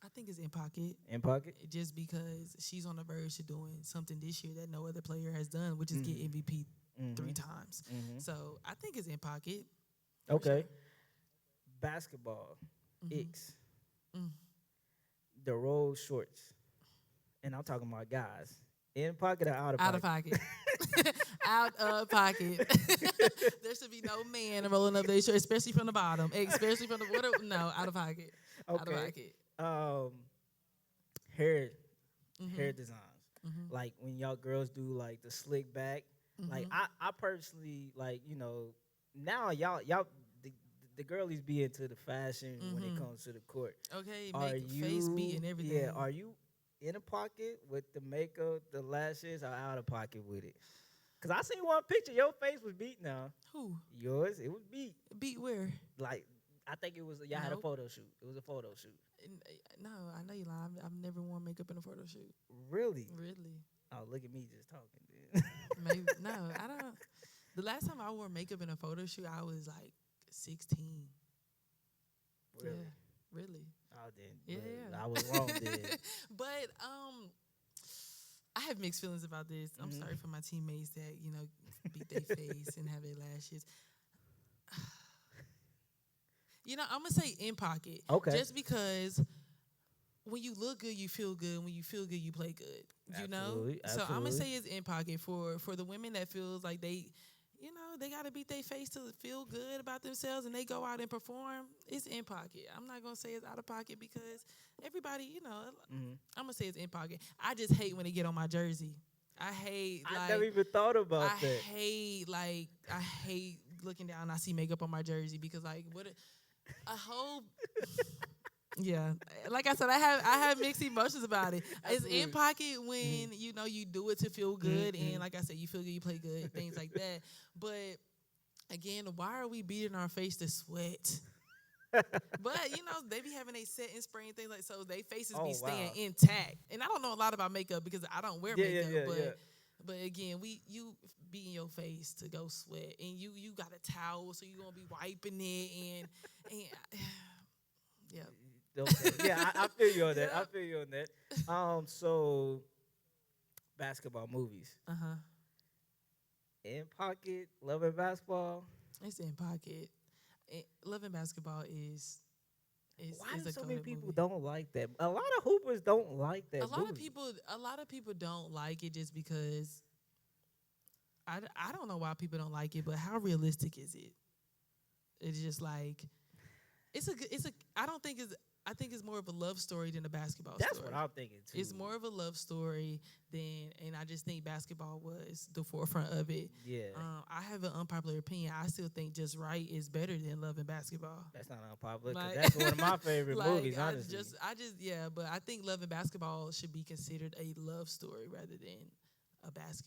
I think it's in pocket In pocket. just because she's on the verge of doing something this year that no other player has done, which is get Mhm. MVP Mm-hmm. 3 times. Mm-hmm. So I think it's in pocket. Okay. Basketball. Mhm. X. Mm. The roll shorts. And I'm talking about guys. In pocket or out of Out of pocket? pocket. Out of pocket. There should be no man rolling up their shirt, especially from the bottom. Especially from the what? No, out of pocket. Out of Okay. pocket. Um, hair hair Mhm. designs. Mhm. Like when y'all girls do like the slick back. Like Mhm. I personally like, now y'all the girlies be into the fashion when it Mhm. comes to the court. Okay, Are make face beat you and everything. are you in a pocket with the makeup, the lashes, or out of pocket with it? Cause I seen one picture, your face was beat now. Who? Yours, it was beat. Beat where? Like I think it was y'all had a Nope. photo shoot. It was a photo shoot. No, I know you lying. I've never worn makeup in a photo shoot. Really? Really? Oh, look at me just talking. Then. Maybe no. I don't. The last time I wore makeup in a photo shoot, I was like 16. Really? Yeah, really. Oh, then Yeah, well, yeah. I was wrong then. But I have mixed feelings about this. I'm Mhm. sorry for my teammates that beat their face and have their lashes. I'm gonna say in pocket, Okay. just because when you look good, you feel good. When you feel good, you play good. Absolutely, So I'm gonna absolutely. say it's in pocket for the women that feels like they gotta beat their face to feel good about themselves, and they go out and perform. It's in pocket. I'm not gonna say it's out of pocket because everybody, Mm-hmm. I'm gonna say it's in pocket. I just hate when they get on my jersey. I hate I never like even thought about I that. hate like I hate looking down and I see makeup on my jersey because like what a whole yeah, like I said, I have mixed emotions about it. It's in Absolutely. pocket Mhm. when you do it to feel good, and Mhm. like I said, you feel good, you play good, things like that. But again, why are we beating our face to sweat? But they be having a setting spray and things like so. They faces be Oh staying wow. intact, and I don't know a lot about makeup because I don't wear Yeah, yeah, makeup. yeah, yeah. But again, you beating your face to go sweat, and you got a towel, so you gonna be wiping it, and yeah. Okay. Yeah, I feel you on that. I Yep. feel you on that. So basketball movies. Uh-huh. In pocket, loving basketball. It's in pocket. Loving basketball is Why is do a so many coded people movie. don't like that? A lot of hoopers don't like A that lot of movie. people a lot of people don't like it just because I don't know why people don't like it, but how realistic is it? It's just like it's a I think it's more of a love story than a basketball That's what story. I'm thinking too. It's more of a love story and I just think basketball was the forefront of it. Yeah. I have an unpopular opinion. I still think Just Right is better than Love and Basketball. That's not unpopular because Like, that's one of my favorite like movies, honestly. yeah, but I think Love and Basketball should be considered a love story rather than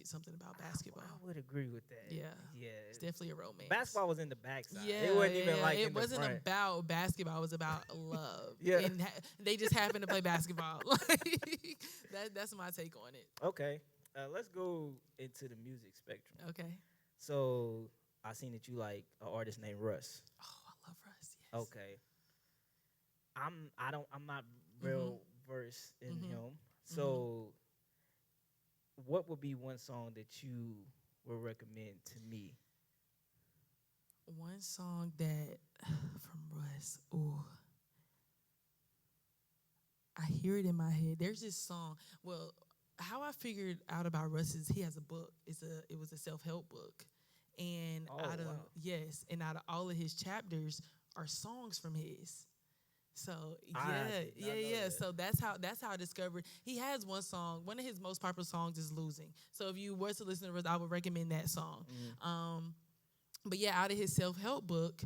something about basketball. I would agree with that. Yeah, Yeah. it's definitely a romance. Basketball was in the backside. Yeah, It wasn't even yeah. like It in the wasn't front. about basketball. It was about love. Yeah. And they just happened to play basketball. Like that's my take on it. Okay. Let's go into the music spectrum. Okay. So I seen that you like an artist named Russ. Oh, I love Russ. Yes. Okay. I'm not real verse in Mhm. him. Mhm. So, what would be one song that you would recommend to me? One song that from Russ. Ooh, I hear it in my head. There's this song. Well, how I figured out about Russ is he has a book. It was a self help book, and Oh out of wow. yes, and out of all of his chapters are songs from his. So I yeah, did yeah, not know yeah. that. So that's how I discovered he has one song. One of his most popular songs is "Losing." So if you were to listen to Russ, I would recommend that song. Mm. Um, but yeah, out of his self help book,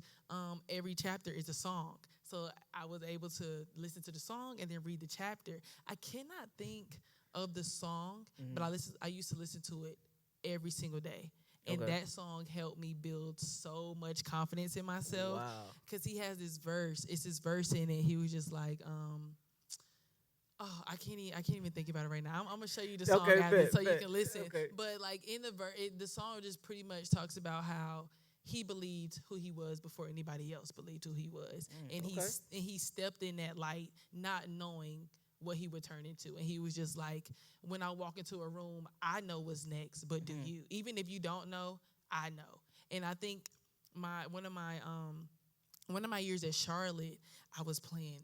every chapter is a song. So I was able to listen to the song and then read the chapter. I cannot think of the song, but Mm-hmm. I used to listen to it every single day. And Okay. that song helped me build so much confidence in myself Wow. because he has this verse. It's this verse in it. He was just like, oh, I can't even think about it right now. I'm gonna show you the song Okay, after so bet, you bet. can listen. Okay. But like in the song just pretty much talks about how he believed who he was before anybody else believed who he was, and Okay. he stepped in that light, not knowing what he would turn into, and he was just like, when I walk into a room, I know what's next, but do Mm-hmm. you? Even if you don't know, I know. And I think my one of my years at Charlotte, I was playing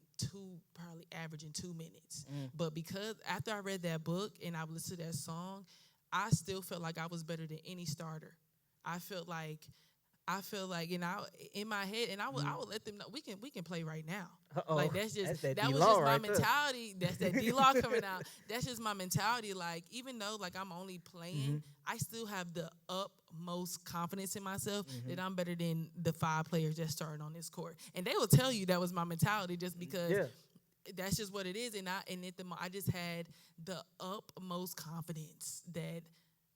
probably averaging 2 minutes. Mm. But because after I read that book and I listened to that song, I still felt like I was better than any starter. I felt like I feel like, and I in my head, and I Mm. would let them know we can play right now. Uh-oh. Like that's just That's that D that was Law just my right there. mentality. That's that D Law coming out. That's just my mentality. Like even though like I'm only Mm-hmm. playing, I still have the utmost confidence in myself Mm-hmm. that I'm better than the 5 players that started on this court. And they will tell you that was my mentality just because Yeah. that's just what it is. I just had the utmost confidence that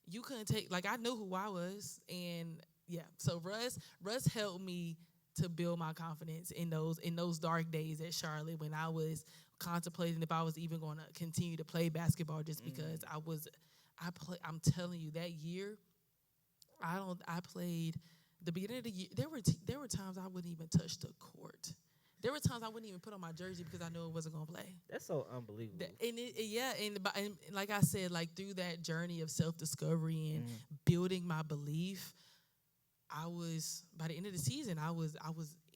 you couldn't take. Like I knew who I was, and yeah. So Russ helped me to build my confidence in those dark days at Charlotte when I was contemplating if I was even going to continue to play basketball just because Mm. I'm telling you that year I played the beginning of the year. There were times I wouldn't even touch the court. There were times I wouldn't even put on my jersey because I knew it wasn't gonna play. That's so unbelievable. Yeah, and like I said, like through that journey of self discovery and Mm. building my belief, I was by the end of the season, I was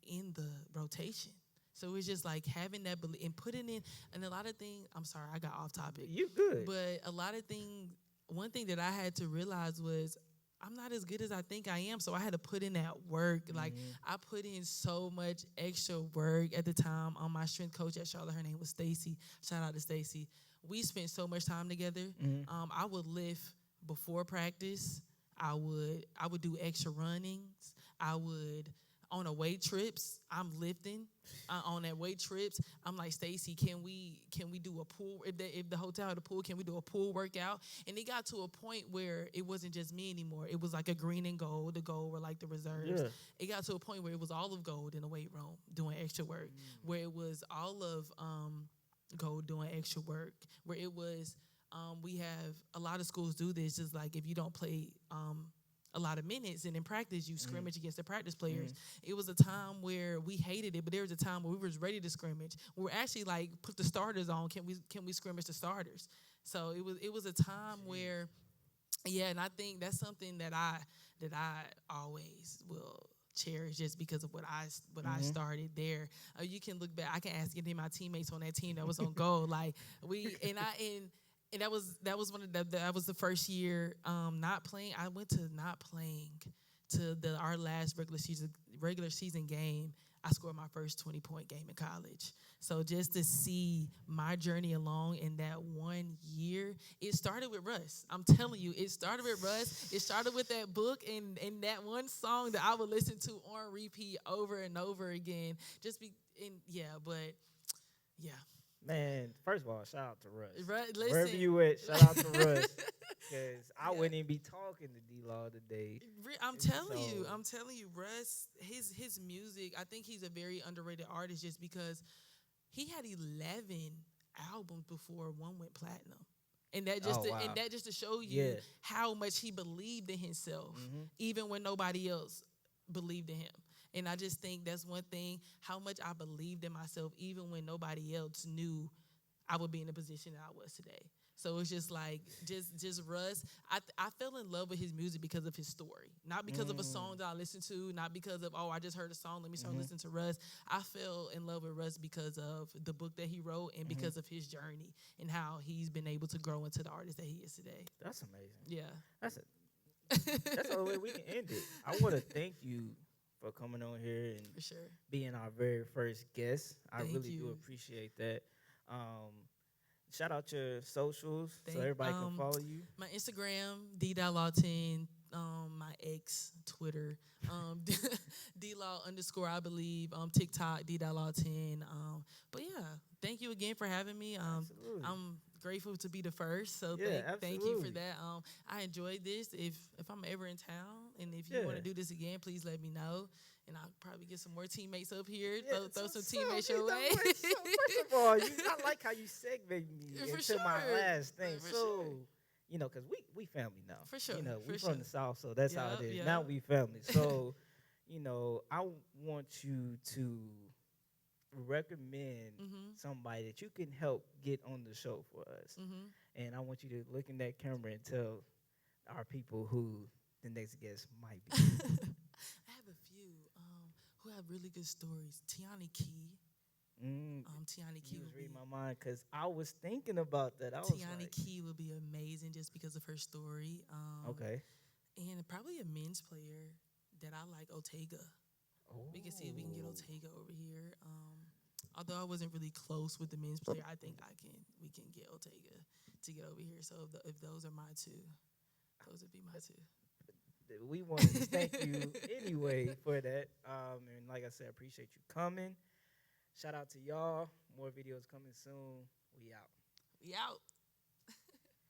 in the rotation. So it's just like having that belief and putting in, and a lot of things. I'm sorry, I got off topic, You good. but a lot of things. One thing that I had to realize was I'm not as good as I think I am. So I had to put in that work. Like Mm-hmm. I put in so much extra work at the time. On my strength coach at Charlotte, her name was Stacy. Shout out to Stacy. We spent so much time together. Mm-hmm. I would lift before practice. I would do extra runnings. I would on a weight trips. I'm lifting on that weight trips. I'm like Stacy, can we do a pool if the hotel had a pool? Can we do a pool workout? And it got to a point where it wasn't just me anymore. It was like a green and gold. The gold were like the reserves. Yeah. It got to a point where it was all of gold in the weight room doing extra work. Where it was all of gold doing extra work. Where it was we have a lot of schools do this. Just like if you don't play a lot of minutes and in practice you Mm-hmm. scrimmage against the practice players. Mm-hmm. It was a time where we hated it, but there was a time where we was ready to scrimmage. We were actually like put the starters on. Can we scrimmage the starters? So it was a time where yeah, and I think that's something that I always will cherish just because of what I Mm-hmm. started there. You can look back. I can ask any of my teammates on that team that was on goal. Like we and that was one of that was the first year not playing. I went to not playing to our last regular season game. I scored my first 20-point game in college. So just to see my journey along in that 1 year, it started with Russ. I'm telling you, it started with Russ. It started with that book and that one song that I would listen to on repeat over and over again. But yeah. Man, first of all, shout out to Russ. Wherever Listen. you at, shout out to Russ. Because I Yeah. wouldn't even be talking to D Law today. I'm And telling you, so, I'm telling you, Russ, his music, I think he's a very underrated artist just because he had 11 albums before one went platinum. oh wow. And that just to show Yeah. you how much he believed in himself, Mm-hmm. even when nobody else believed in him. And I just think that's one thing, how much I believed in myself, even when nobody else knew I would be in the position that I was today. So it's just like just Russ. I fell in love with his music because of his story, not because of a Mm. song that I listened to, not because of I just heard a song, let me start Mm-hmm. listening to Russ. I fell in love with Russ because of the book that he wrote and Mm-hmm. because of his journey and how he's been able to grow into the artist that he is today. That's amazing. Yeah. That's a, that's the only way we can end it. I want to thank you for coming on here and For sure. being our very first guest. I Thank really do you. appreciate that. Um, Shout out your socials so Thank everybody can follow you. my Instagram, D.Law10, my ex Twitter, D-Law underscore, I believe, TikTok, D.Law10. But yeah, thank you again for having me. Absolutely. I'm grateful to be the first, so Yeah, thank you for absolutely. that. I enjoyed this. If I'm ever in town and if you Yeah. want to do this again, please let me know. And I'll probably get some more teammates up here. Yeah, Throw some so, teammates you your know way. what? So first of all, I like how you segment me For into my sure. last thing. For So, sure. because we family now. For sure, We for from sure. the South, so that's how it Yep, is. yep. Now we family. So, I want you to recommend Mhm. somebody that you can help get on the show for us. Mhm. And I want you to look in that camera and tell our people who the next guest might be. I have a few who have really good stories. Tiani Key. Mm, Tiani Key you was would reading be my mind because I was thinking about that. I was Tiani like, Key would be amazing just because of her story. okay. And probably a men's player that I like, Otega. Oh. We can see if we can get Otega over here. Although I wasn't really close with the men's player, I think we can get Otega to get over here. So if those are my two, those would be my two. We wanted to thank you anyway for that. And like I said, appreciate you coming. Shout out to y'all. More videos coming soon. We out. We out.